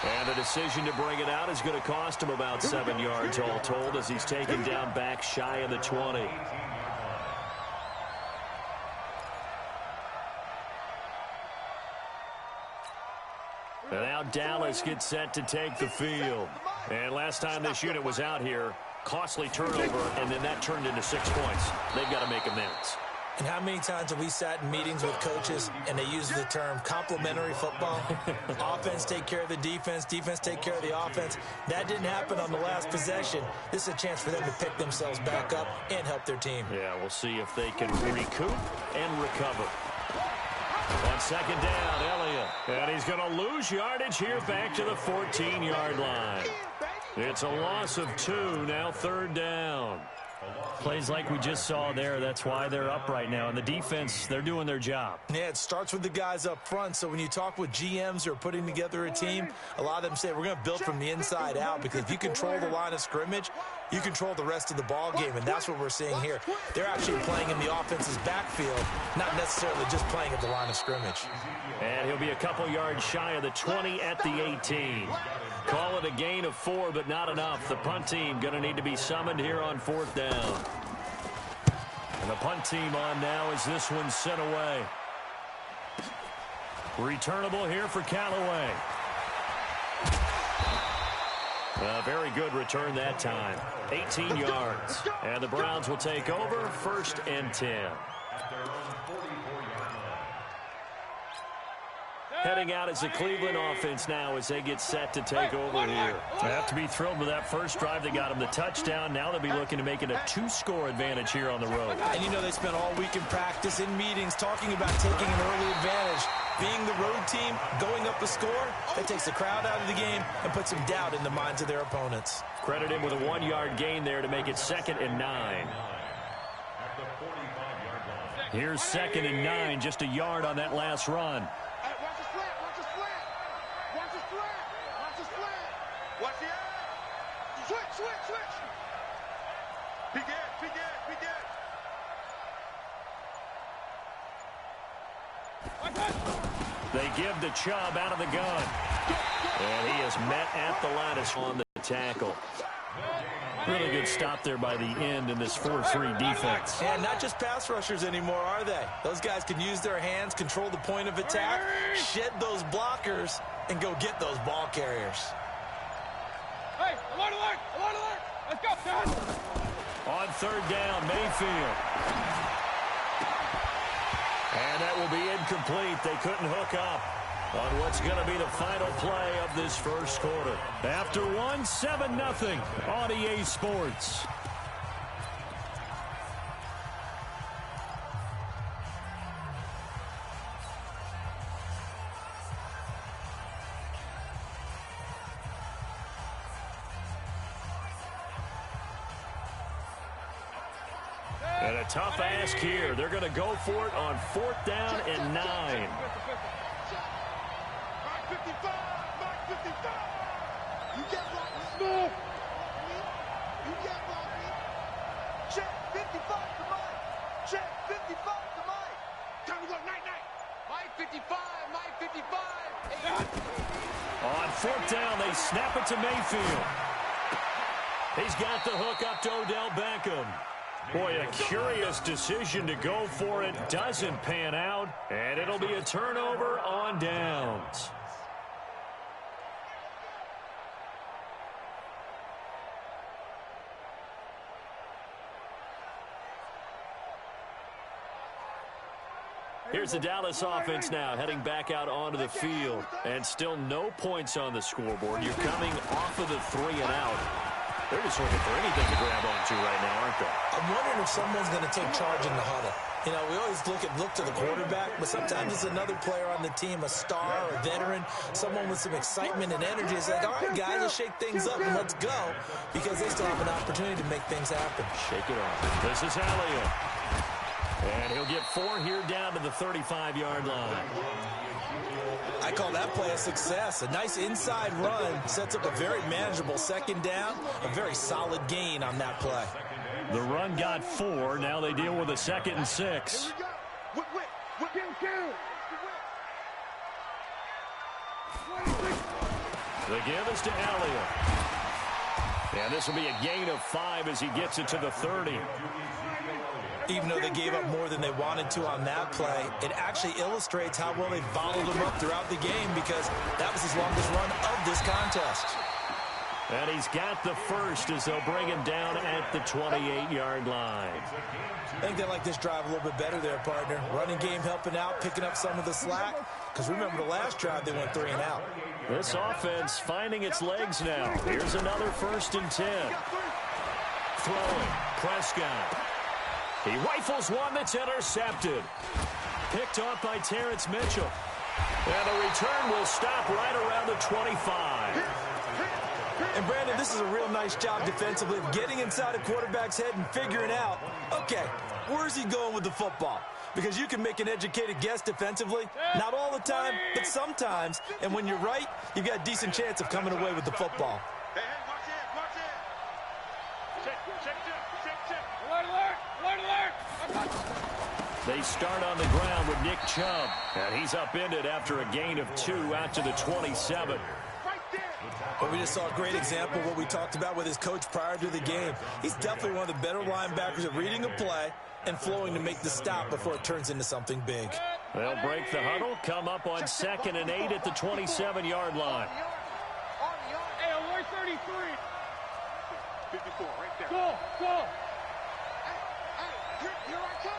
And the decision to bring it out is going to cost him about 7 yards all told, as he's taken down back shy of the 20. And now Dallas gets set to take the field. And last time this unit was out here, costly turnover, and then that turned into 6 points. They've got to make amends. And how many times have we sat in meetings with coaches and they use the term complementary football? Offense take care of the defense, defense take care of the offense. That didn't happen on the last possession. This is a chance for them to pick themselves back up and help their team. Yeah, we'll see if they can recoup and recover. On 2nd down, Elliott. And he's going to lose yardage here back to the 14-yard line. It's a loss of 2, now 3rd down. Plays like we just saw there. That's why they're up right now. And the defense, they're doing their job. Yeah, it starts with the guys up front. So when you talk with GMs who are putting together a team, a lot of them say we're going to build from the inside out, because if you control the line of scrimmage, you control the rest of the ball game, and that's what we're seeing here. They're actually playing in the offense's backfield, not necessarily just playing at the line of scrimmage. And he'll be a couple yards shy of the 20 at the 18. Call it a gain of 4, but not enough. The punt team going to need to be summoned here on 4th down. And the punt team on now as this one's sent away. Returnable here for Callaway. A very good return that time. 18 yards. And the Browns will take over 1st and 10. Heading out as a Cleveland offense now as they get set to take over here. They have to be thrilled with that first drive. They got them the touchdown. Now they'll be looking to make it a 2-score advantage here on the road. And you know they spent all week in practice, in meetings, talking about taking an early advantage. Being the road team, going up a score, that takes the crowd out of the game and puts some doubt in the minds of their opponents. Credit him with a 1-yard gain there to make it 2nd and 9. Here's 2nd and 9, just a yard on that last run. They give the Chubb out of the gun. And he is met at the line on the tackle. Really good stop there by the end in this 4-3 defense. And not just pass rushers anymore, are they? Those guys can use their hands, control the point of attack, shed those blockers, and go get those ball carriers. Hey, alert, alert, alert, alert. Let's go, guys. On 3rd down, Mayfield. And that will be incomplete. They couldn't hook up on what's going to be the final play of this first quarter. After 7-0 on EA Sports. And a tough ask here. They're going to go for it on 4th down and 9. You get blocked. Move. You get blocked. Check 55 to Mike. Check 55 to Mike. Time to go night. Mike 55. Mike 55. On 4th down, they snap it to Mayfield. He's got the hook up to Odell Beckham. Boy, a curious decision to go for it. Doesn't pan out, and it'll be a turnover on downs. Here's the Dallas offense now heading back out onto the field. And still no points on the scoreboard. You're coming off of the 3 and out. They're just looking for anything to grab onto right now, aren't they? I'm wondering if someone's going to take charge in the huddle. You know, we always look to the quarterback, but sometimes it's another player on the team, a star, a veteran, someone with some excitement and energy. It's like, all right, guys, let's shake things up and let's go, because they still have an opportunity to make things happen. Shake it off. This is Elliott. And he'll get 4 here down to the 35-yard line. I call that play a success. A nice inside run sets up a very manageable 2nd down, a very solid gain on that play. The run got 4. Now they deal with a 2nd and 6. The give is to Elliott. And this will be a gain of 5 as he gets it to the 30. Even though they gave up more than they wanted to on that play, it actually illustrates how well they bottled him up throughout the game, because that was his longest run of this contest. And he's got the first as they'll bring him down at the 28-yard line. I think they like this drive a little bit better there, partner. Running game helping out, picking up some of the slack. Because remember the last drive, they went 3 and out. This offense finding its legs now. Here's another 1st and 10. Throwing. Prescott. He rifles one that's intercepted. Picked off by Terrence Mitchell. And the return will stop right around the 25. And, Brandon, this is a real nice job defensively of getting inside a quarterback's head and figuring out, okay, where's he going with the football? Because you can make an educated guess defensively, not all the time, but sometimes. And when you're right, you've got a decent chance of coming away with the football. Hey, watch it, watch it. Check. Alert, alert. They start on the ground with Nick Chubb. And he's upended after a gain of 2 out to the 27. Well, we just saw a great example of what we talked about with his coach prior to the game. He's definitely one of the better linebackers at reading a play and flowing to make the stop before it turns into something big. They'll break the huddle, come up on 2nd and 8 at the 27-yard line. Hey, alert 33. 54, right there. Go. Hey, here I come.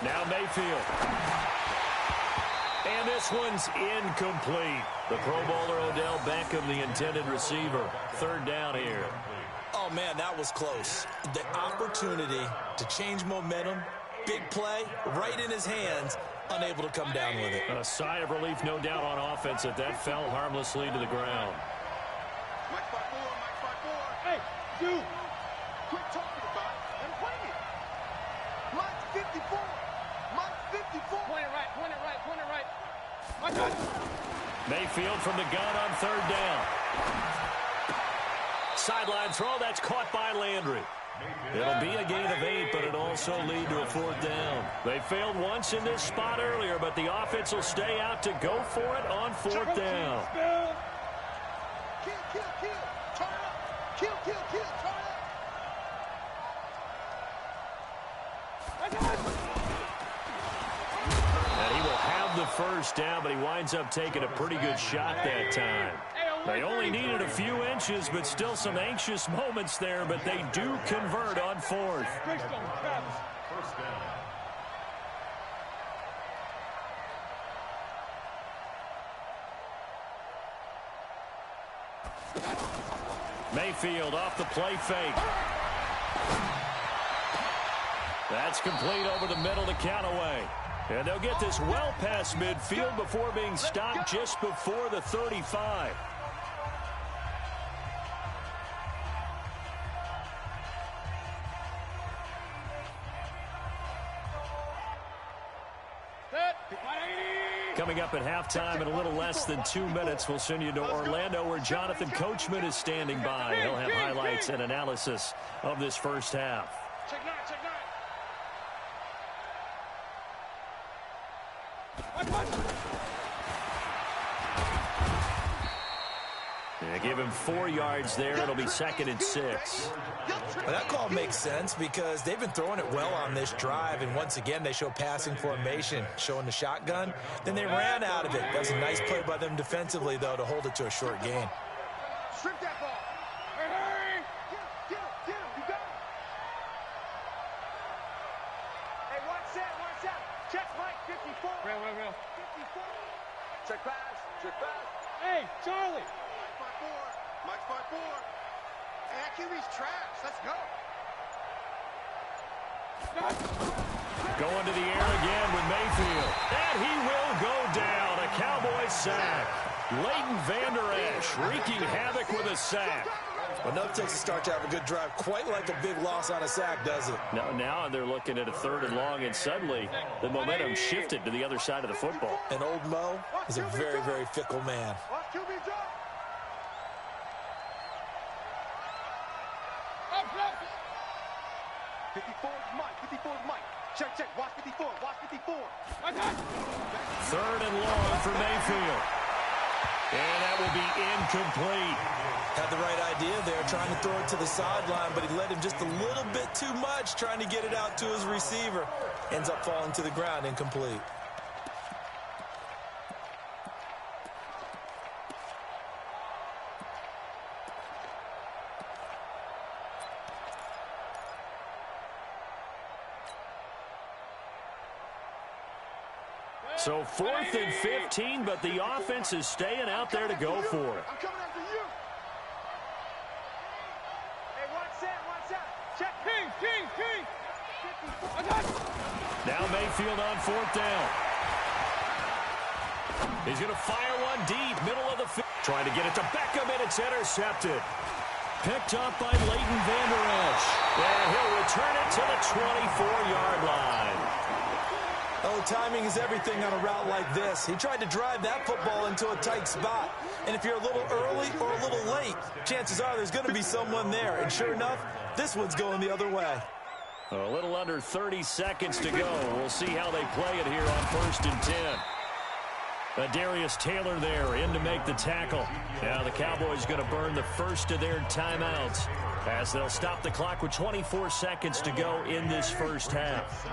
Now Mayfield. And this one's incomplete. The Pro Bowler Odell Beckham, the intended receiver. 3rd down here. Oh, man, that was close. The opportunity to change momentum, big play, right in his hands, unable to come down with it. A sigh of relief, no doubt, on offense that fell harmlessly to the ground. Mike 5-4. Hey, dude. Quit talking about it and play it. Mike 54. Point it right. My God. Mayfield from the gun on 3rd down. Sideline throw, that's caught by Landry. It'll be a gain of 8, but it'll also lead to a 4th down. They failed once in this spot earlier, but the offense will stay out to go for it on 4th down. Kill. Turn up. Kill. Turn up. And he will have the 1st down, but he winds up taking a pretty good shot that time. They only needed a few inches, but still some anxious moments there, but they do convert on 4th. First down. Mayfield off the play fake. That's complete over the middle to Callaway. And they'll get this well past midfield before being stopped just before the 35. Coming up at halftime in a little less than 2 minutes, we'll send you to Orlando where Jonathan Coachman is standing by. He'll have highlights and analysis of this first half. Check 9. Yeah, give him 4 yards there. It'll be 2nd and 6. Well, that call makes sense because they've been throwing it well on this drive, and once again they show passing formation, showing the shotgun. Then they ran out of it. That was a nice play by them defensively, though, to hold it to a short gain. Strip that ball. Hey! Get him. You got him. Hey, watch that. Check Mike 54. Real. 54. Check pass. Hey, Charlie. Mike 5-4. Hey, that QB's trash. Let's go. Going to the air again with Mayfield. And he will go down. A Cowboy sack. Leighton Vander Esch wreaking havoc with a sack. But nothing takes a start to have a good drive quite like a big loss on a sack, does it? Now they're looking at a 3rd and long, and suddenly the momentum shifted to the other side of the football. And old Mo is a very, very fickle man. Watch QB drop. 54 is Mike. Check. Watch 54. 3rd and long for Mayfield. And that will be incomplete. Had the right idea there, trying to throw it to the sideline, but he let him just a little bit too much, trying to get it out to his receiver. Ends up falling to the ground, incomplete. So 4th and 15, but the offense is staying out there to go for it. I'm coming after you. Hey, watch that. Check. King. Now Mayfield on 4th down. He's going to fire one deep, middle of the field. Trying to get it to Beckham, and it's intercepted. Picked up by Leighton Vander Esch. And he'll return it to the 24-yard line. Oh, timing is everything on a route like this. He tried to drive that football into a tight spot. And if you're a little early or a little late, chances are there's going to be someone there. And sure enough, this one's going the other way. A little under 30 seconds to go. We'll see how they play it here on 1st and 10. Darius Taylor there in to make the tackle. Now the Cowboys going to burn the first of their timeouts as they'll stop the clock with 24 seconds to go in this first half.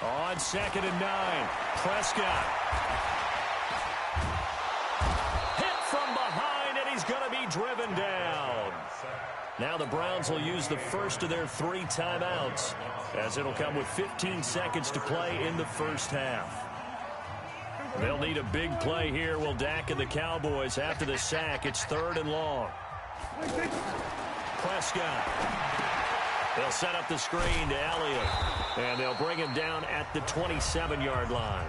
On 2nd and 9, Prescott. Hit from behind, and he's going to be driven down. Now the Browns will use the first of their 3 timeouts, as it'll come with 15 seconds to play in the first half. They'll need a big play here, will Dak and the Cowboys. After the sack, it's 3rd and long. Prescott. They'll set up the screen to Elliott, and they'll bring him down at the 27-yard line.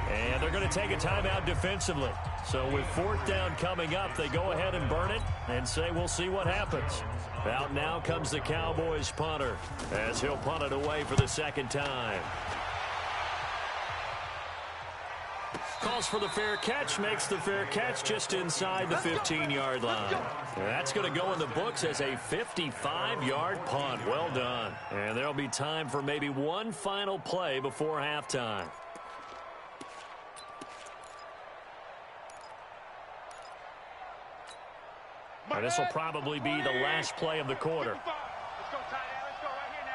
And they're going to take a timeout defensively. So with 4th down coming up, they go ahead and burn it and say we'll see what happens. Out now comes the Cowboys punter as he'll punt it away for the 2nd time. Calls for the fair catch, makes the fair catch just inside the 15-yard line. That's going to go in the books as a 55-yard punt. Well done. And there'll be time for maybe one final play before halftime. And this will probably be the last play of the quarter. Let's go, tight end. Let's go right here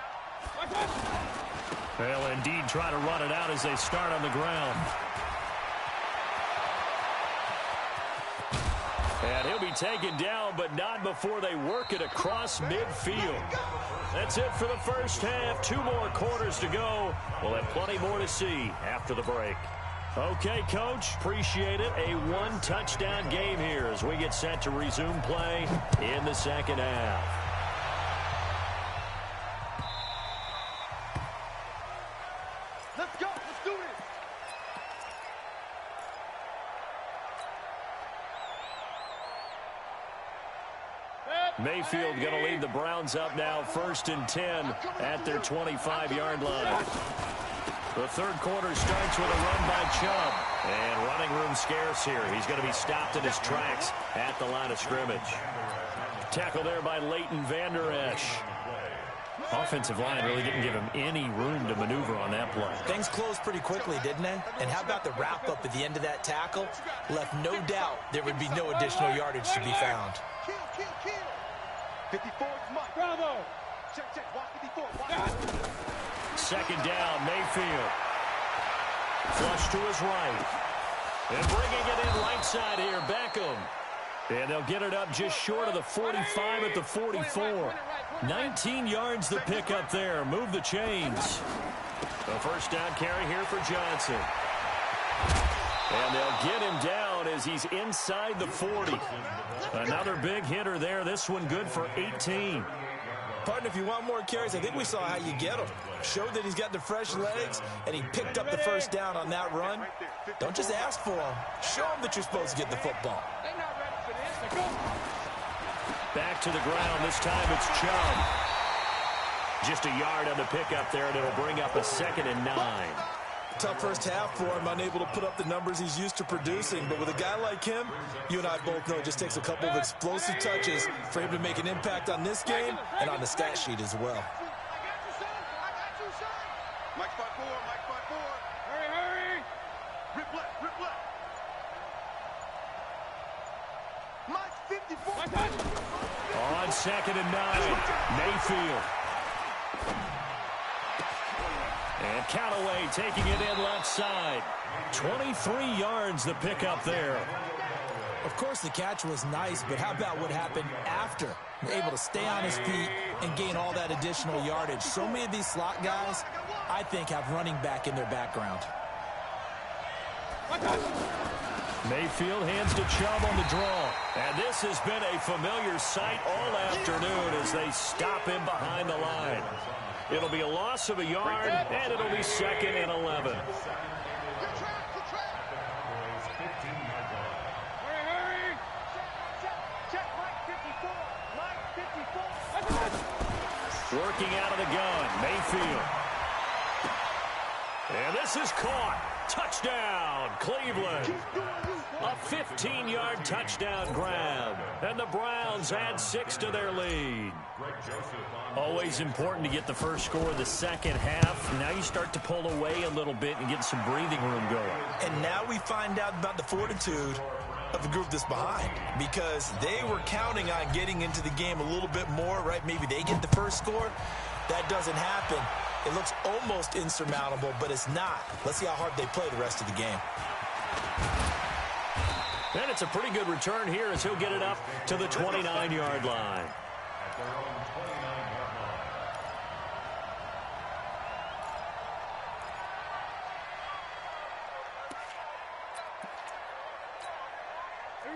now. They'll indeed try to run it out as they start on the ground. And he'll be taken down, but not before they work it across midfield. That's it for the first half. 2 more quarters to go. We'll have plenty more to see after the break. Okay, Coach, appreciate it. A 1-touchdown game here as we get set to resume play in the 2nd half. Let's go. Let's do this. Mayfield going to lead the Browns up now 1st and 10 at their 25-yard line. The 3rd quarter starts with a run by Chubb. And running room scarce here. He's going to be stopped in his tracks at the line of scrimmage. Tackle there by Leighton Vander Esch. Offensive line really didn't give him any room to maneuver on that play. Things closed pretty quickly, didn't they? And how about the wrap-up at the end of that tackle? Left no doubt there would be no additional yardage to be found. Kill, kill, kill. 54 is Mike. Bravo. Check, check. Watch 54. Watch 54. 2nd down, Mayfield. Flush to his right. And bringing it in right side here, Beckham. And they'll get it up just short of the 45 at the 44. 19 yards the pick up there. Move the chains. The 1st down carry here for Johnson. And they'll get him down as he's inside the 40. Another big hitter there. This one good for 18. Partner, if you want more carries, I think we saw how you get them. Showed that he's got the fresh legs, and he picked up the 1st down on that run. Don't just ask for them. Show them that you're supposed to get the football. Back to the ground. This time it's Chubb. Just a yard on the pickup there, and it'll bring up a 2nd and 9. Tough first half for him, unable to put up the numbers he's used to producing. But with a guy like him, you and I both know it just takes a couple of explosive touches for him to make an impact on this game and on the stat sheet as well. Mike spot 4, Mike spot 4. Hurry, hurry. Rip left, rip left. Mike 54. On 2nd and 9, Mayfield. And Callaway taking it in left side. 23 yards the pickup there. Of course, the catch was nice, but how about what happened after? Able to stay on his feet and gain all that additional yardage. So many of these slot guys, I think, have running back in their background. Mayfield hands to Chubb on the draw. And this has been a familiar sight all afternoon as they stop him behind the line. It'll be a loss of a yard, and it'll be 2nd and 11. Working out of the gun, Mayfield. And this is caught. Touchdown, Cleveland. A 15-yard touchdown grab. And the Browns add 6 to their lead. Always important to get the first score of the second half. Now you start to pull away a little bit and get some breathing room going. And now we find out about the fortitude of the group that's behind, because they were counting on getting into the game a little bit more, right? Maybe they get the first score. That doesn't happen. It looks almost insurmountable, but it's not. Let's see how hard they play the rest of the game. And it's a pretty good return here as he'll get it up to the 29-yard line. At their own 29-yard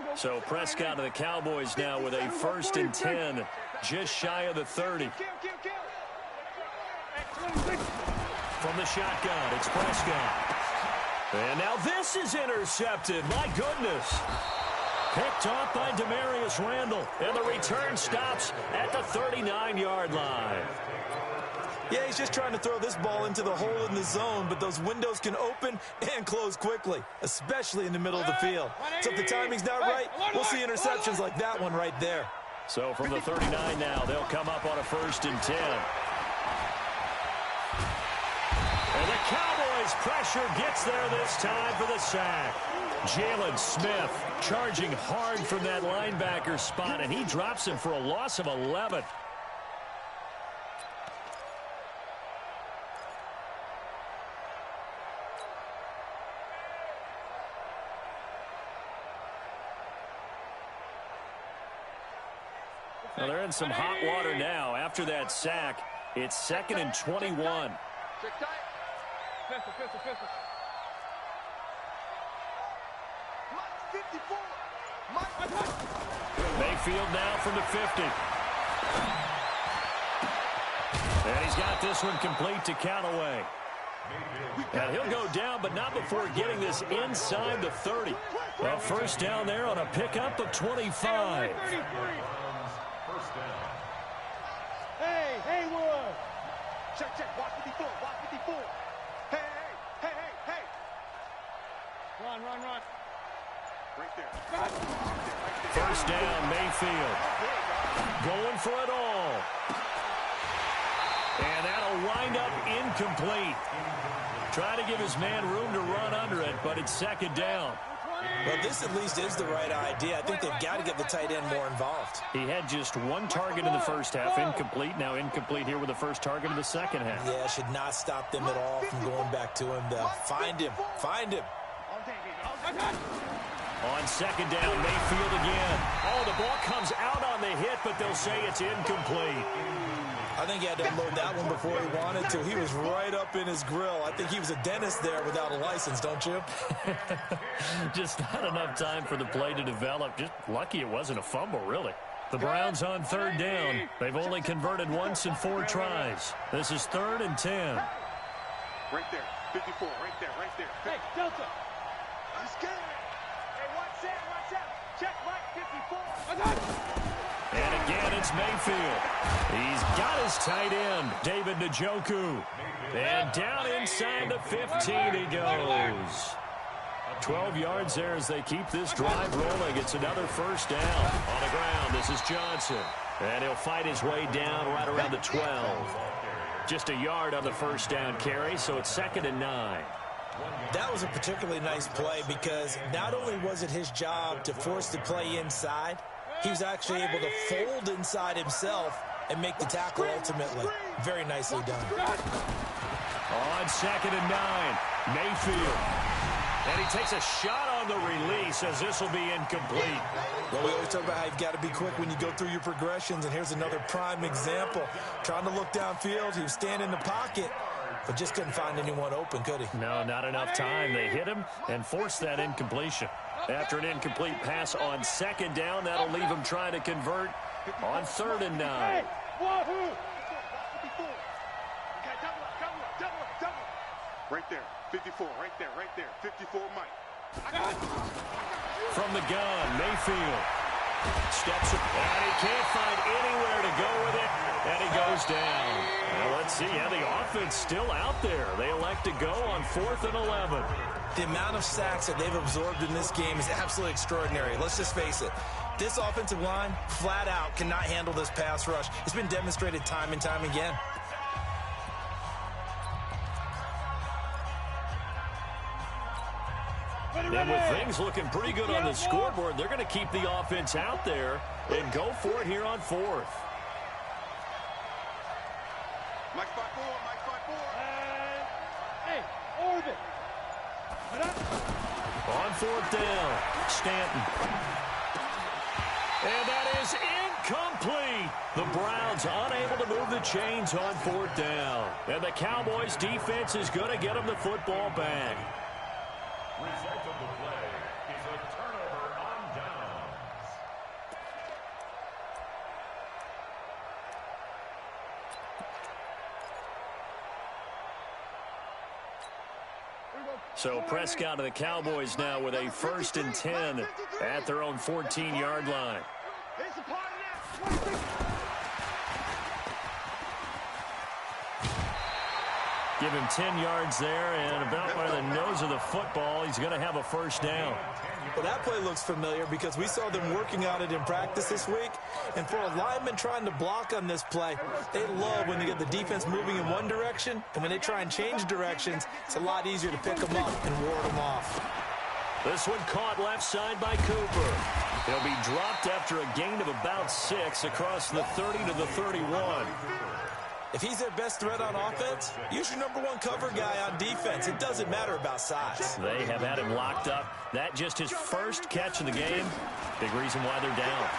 line. So Prescott of the Cowboys now with a 1st and 10, just shy of the 30. From the shotgun, it's Prescott. And now this is intercepted. My goodness. Picked off by Demarius Randall. And the return stops at the 39-yard line. Yeah, he's just trying to throw this ball into the hole in the zone, but those windows can open and close quickly, especially in the middle of the field. So if the timing's not right, we'll see interceptions like that one right there. So from the 39 now, they'll come up on a 1st and 10. And the Cowboys' pressure gets there this time for the sack. Jalen Smith charging hard from that linebacker spot, and he drops him for a loss of 11. Well, they're in some hot water now. After that sack, it's 2nd and 21. Mayfield now from the 50. And he's got this one complete to Callaway. And he'll go down, but not before getting this inside the 30. Well, 1st down there on a pickup of 25. First down. Hey, Haywood. Check, watch 54, watch 54. Hey. Run. Right there. Right there. 1st down, Mayfield. Going for it all. And that'll wind up incomplete. Trying to give his man room to run under it, but it's 2nd down. Well, this at least is the right idea. I think they've got to get the tight end more involved. He had just 1 target in the first half, incomplete. Now incomplete here with the 1st target in the second half. Yeah, should not stop them at all from going back to him. They'll find him. On 2nd down, Mayfield again. Oh, the ball comes out on the hit, but they'll say it's incomplete. I think he had to unload that one before he wanted to. He was right up in his grill. I think he was a dentist there without a license, don't you? Just not enough time for the play to develop. Just lucky it wasn't a fumble, really. The Browns on 3rd down. They've only converted once in 4 tries. This is 3rd and 10. Right there, 54, right there. Hey, Delta. Let's get it. Hey, watch out. Check, Mike, 54. And again, it's Mayfield. He's got his tight end, David Njoku. And down inside the 15 he goes. 12 yards there as they keep this drive rolling. It's another 1st down. On the ground, this is Johnson. And he'll fight his way down right around the 12. Just a yard on the 1st down carry, so it's 2nd and 9. That was a particularly nice play because not only was it his job to force the play inside, he was actually able to fold inside himself and make the tackle ultimately. Very nicely done. On 2nd and 9, Mayfield. And he takes a shot on the release as this will be incomplete. Well, we always talk about how you've got to be quick when you go through your progressions, and here's another prime example. Trying to look downfield, he was standing in the pocket, but just couldn't find anyone open, could he? No, not enough time. They hit him and forced that incompletion. After an incomplete pass on second down, that'll leave him trying to convert on 3rd and 9. Right there, 54, right there, 54, Mike. From the gun, Mayfield steps up, and he can't find anywhere to go with it, and he goes down. Well, let's see, the offense still out there. They elect to go on 4th and 11. The amount of sacks that they've absorbed in this game is absolutely extraordinary. Let's just face it. This offensive line, flat out, cannot handle this pass rush. It's been demonstrated time and time again. And with things looking pretty good on the scoreboard, they're going to keep the offense out there and go for it here on 4th. Mike 5-4, Mike 5-4. Hey, Orbit. On 4th down, Stanton. And that is incomplete. The Browns unable to move the chains on 4th down. And the Cowboys defense is going to get them the football back. Result of the play is a turnover on downs. So Prescott and the Cowboys now with a 1st and 10 at their own 14-yard line. Give him 10 yards there, and about by the nose of the football, he's going to have a 1st down. Well, that play looks familiar because we saw them working on it in practice this week. And for a lineman trying to block on this play, they love when they get the defense moving in one direction. And when they try and change directions, it's a lot easier to pick them up and ward them off. This one caught left side by Cooper. He'll be dropped after a gain of about 6 across the 30 to the 31. If he's their best threat on offense, use your #1 cover guy on defense. It doesn't matter about size. They have had him locked up. That just his first catch of the game. Big reason why they're down.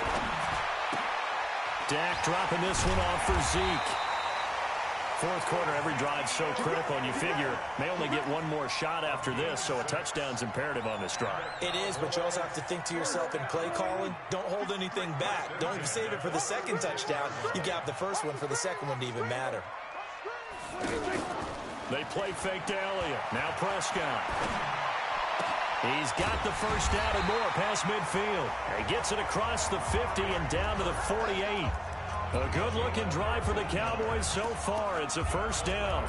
Dak dropping this one off for Zeke. 4th quarter, every drive so critical, and you figure may only get one more shot after this, so a touchdown's imperative on this drive. It is, but you also have to think to yourself in play calling, don't hold anything back. Don't save it for the second touchdown. You got the first one for the second one to even matter. They play fake to Elliott. Now Prescott. He's got the 1st down and more past midfield. He gets it across the 50 and down to the 48. A good-looking drive for the Cowboys so far. It's a 1st down.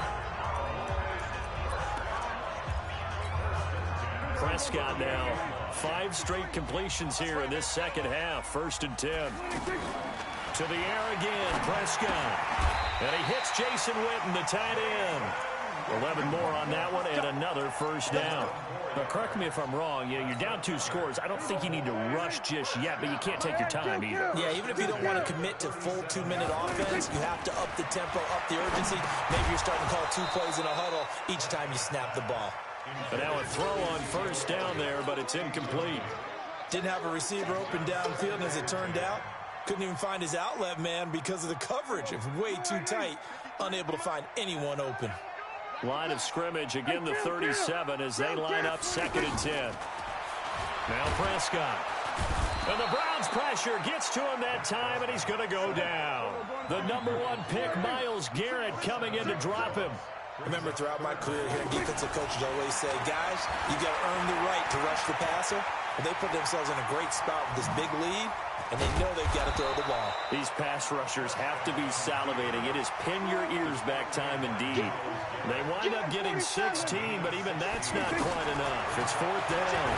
Prescott now 5 straight completions here in this second half. 1st and 10. To the air again, Prescott. And he hits Jason Witten, the tight end. 11 more on that one and another 1st down. Now, correct me if I'm wrong. You're down 2 scores. I don't think you need to rush just yet, but you can't take your time either. Yeah, even if you don't want to commit to full 2-minute offense, you have to up the tempo, up the urgency. Maybe you're starting to call 2 plays in a huddle each time you snap the ball. But now a throw on 1st down there, but it's incomplete. Didn't have a receiver open downfield, and as it turned out, couldn't even find his outlet man because of the coverage. It was way too tight, unable to find anyone open. Line of scrimmage, again the 37 as they line up 2nd and 10. Now Prescott. And the Browns pressure gets to him that time, and he's going to go down. The #1 pick, Myles Garrett, coming in to drop him. Remember, throughout my career here, defensive coaches always say, guys, you got to earn the right to rush the passer. And they put themselves in a great spot with this big lead, and they know they've got to throw the ball. These pass rushers have to be salivating. It is pin your ears back time indeed. They wind up getting 16, but even that's not quite enough. It's 4th down.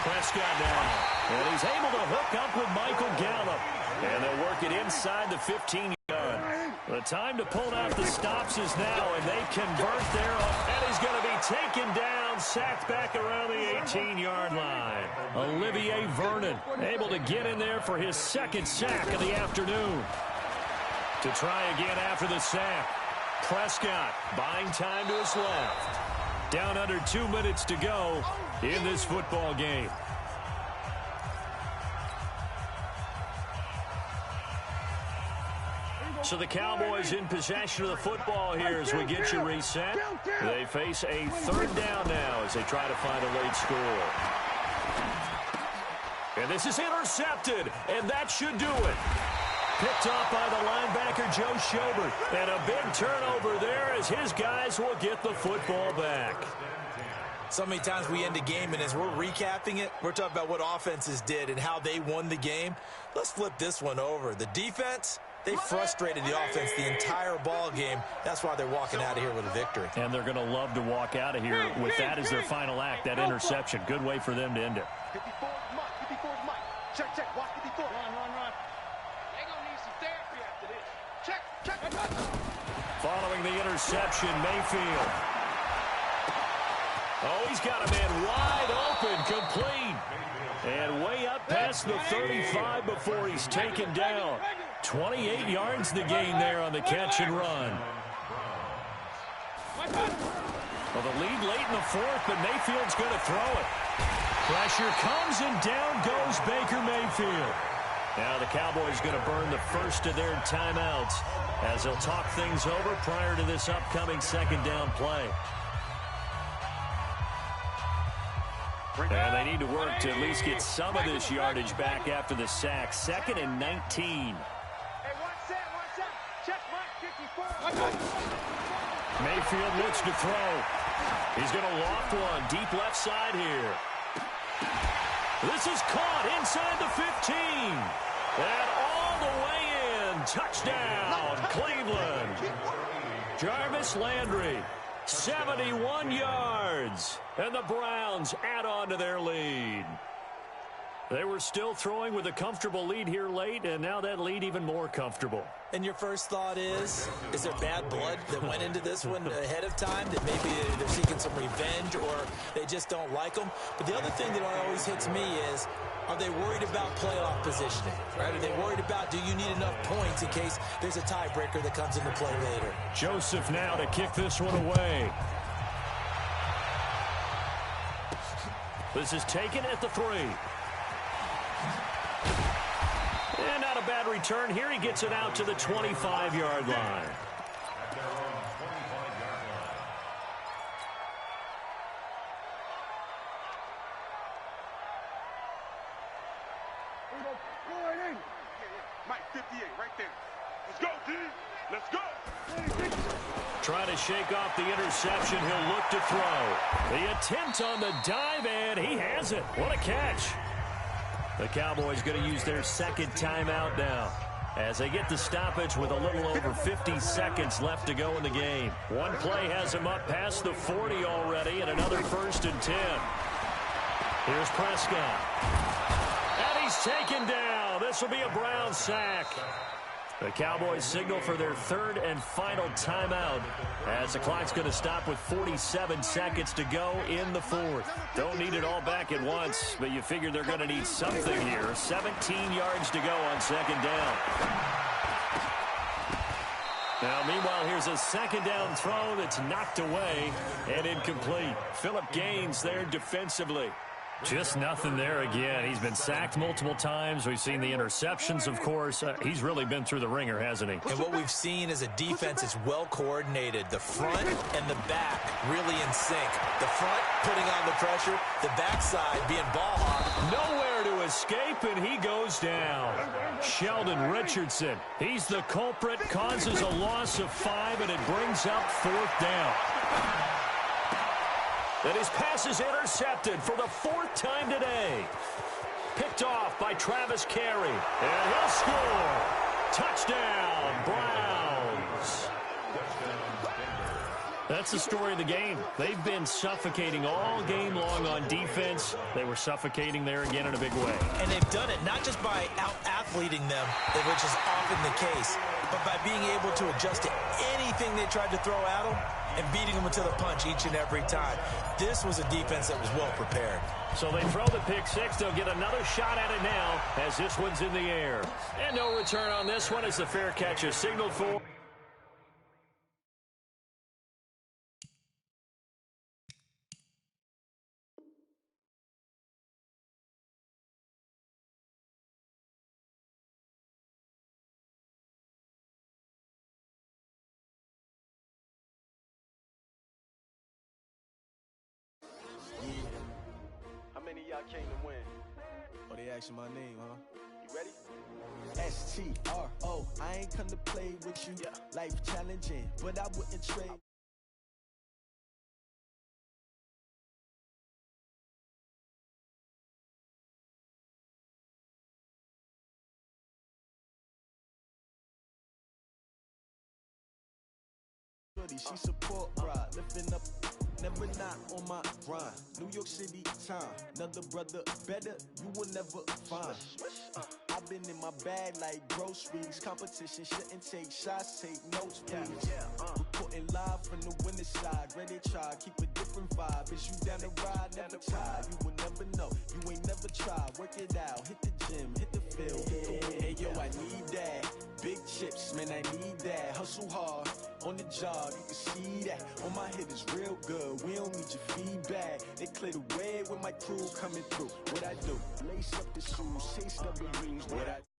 Prescott now. And he's able to hook up with Michael Gallup. And they'll work it inside the 15-yard. The time to pull out the stops is now, and they convert there. And he's going to be taken down, sacked back around the 18-yard line. Olivier Vernon able to get in there for his 2nd sack of the afternoon. To try again after the sack. Prescott buying time to his left. Down under 2 minutes to go in this football game. So the Cowboys in possession of the football here as we get you reset. They face a third down now as they try to find a late score. And this is intercepted, and that should do it. Picked off by the linebacker, Joe Schobert. And a big turnover there as his guys will get the football back. So many times we end a game, and as we're recapping it, we're talking about what offenses did and how they won the game. Let's flip this one over. The defense, they frustrated the offense the entire ball game. That's why they're walking out of here with a victory. And they're going to love to walk out of here with that as their final act, that interception. Good way for them to end it. 54 Mike. 54 Mike. Check, check. Watch 54. Run. They're going to need some therapy after this. Check. Following the interception, Mayfield. Oh, he's got a man wide open, complete. And way up past the 35 before he's taken down. 28 yards the gain there on the catch and run. Well, the lead late in the fourth, but Mayfield's going to throw it. Pressure comes, and down goes Baker Mayfield. Now the Cowboys going to burn the first of their timeouts as they'll talk things over prior to this upcoming second down play. And they need to work to at least get some of this yardage back after the sack. 2nd and 19. Hey, watch that. Check Mike 54. Mayfield looks to throw. He's going to loft one deep left side here. This is caught inside the 15. And all the way in. Touchdown, Cleveland. Jarvis Landry, 71 yards. And the Browns add on to their lead. They were still throwing with a comfortable lead here late, and now that lead even more comfortable. And your first thought is there bad blood that went into this one ahead of time, that maybe they're seeking some revenge or they just don't like them? But the other thing that always hits me is, are they worried about playoff positioning? Right? Are they worried about, do you need enough points in case there's a tiebreaker that comes into play later? Joseph now to kick this one away. This is taken at the 3. And not a bad return here. He gets it out to the 25-yard line. Mike 58 right there. Let's go, D. Let's go. Trying to shake off the interception. He'll look to throw. The attempt on the dive, and he has it. What a catch. The Cowboys going to use their second timeout now as they get the stoppage with a little over 50 seconds left to go in the game. One play has him up past the 40 already, and another 1st and 10. Here's Prescott. And he's taken down. This will be a Brown sack. The Cowboys signal for their 3rd and final timeout as the clock's going to stop with 47 seconds to go in the 4th. Don't need it all back at once, but you figure they're going to need something here. 17 yards to go on 2nd down. Now, meanwhile, here's a 2nd down throw that's knocked away and incomplete. Phillip Gaines there defensively. Just nothing there again. He's been sacked multiple times. We've seen the interceptions, of course. He's really been through the ringer, hasn't he? And what we've seen is a defense that's well coordinated. The front and the back really in sync. The front putting on the pressure, the backside being ball hawk. Nowhere to escape, and he goes down. Sheldon Richardson, he's the culprit, causes a loss of 5, and it brings up 4th down. And his pass is intercepted for the 4th time today. Picked off by Travis Carey. And he'll score. Touchdown, Browns. That's the story of the game. They've been suffocating all game long on defense. They were suffocating there again in a big way. And they've done it not just by out-athleting them, which is often the case, but by being able to adjust to anything they tried to throw at them and beating them to the punch each and every time. This was a defense that was well prepared. So they throw the pick 6. They'll get another shot at it now as this one's in the air. And no return on this one as the fair catch is signaled for. many of y'all came to win? Oh, they asking my name, huh? You ready? STRO, I ain't come to play with you. Life challenging, but I wouldn't trade. She support ride, lifting up, never not on my grind. New York City time, another brother better, you will never find. I've been in my bag like groceries. Competition shouldn't take shots, take notes, please. Reporting live from the winning side. Ready to try, keep a different vibe. Is you down the ride, never try. You will never know, you ain't never tried. Work it out, hit the gym, hit the field, hit the win. Hey yo, I need that. Big chips, man, I need that. Hustle hard, on the job, you can see that. On my hit is real good, we don't need your feedback. They clear the way with my crew coming through. What I do? Lace up the shoes, chase up the rings. What I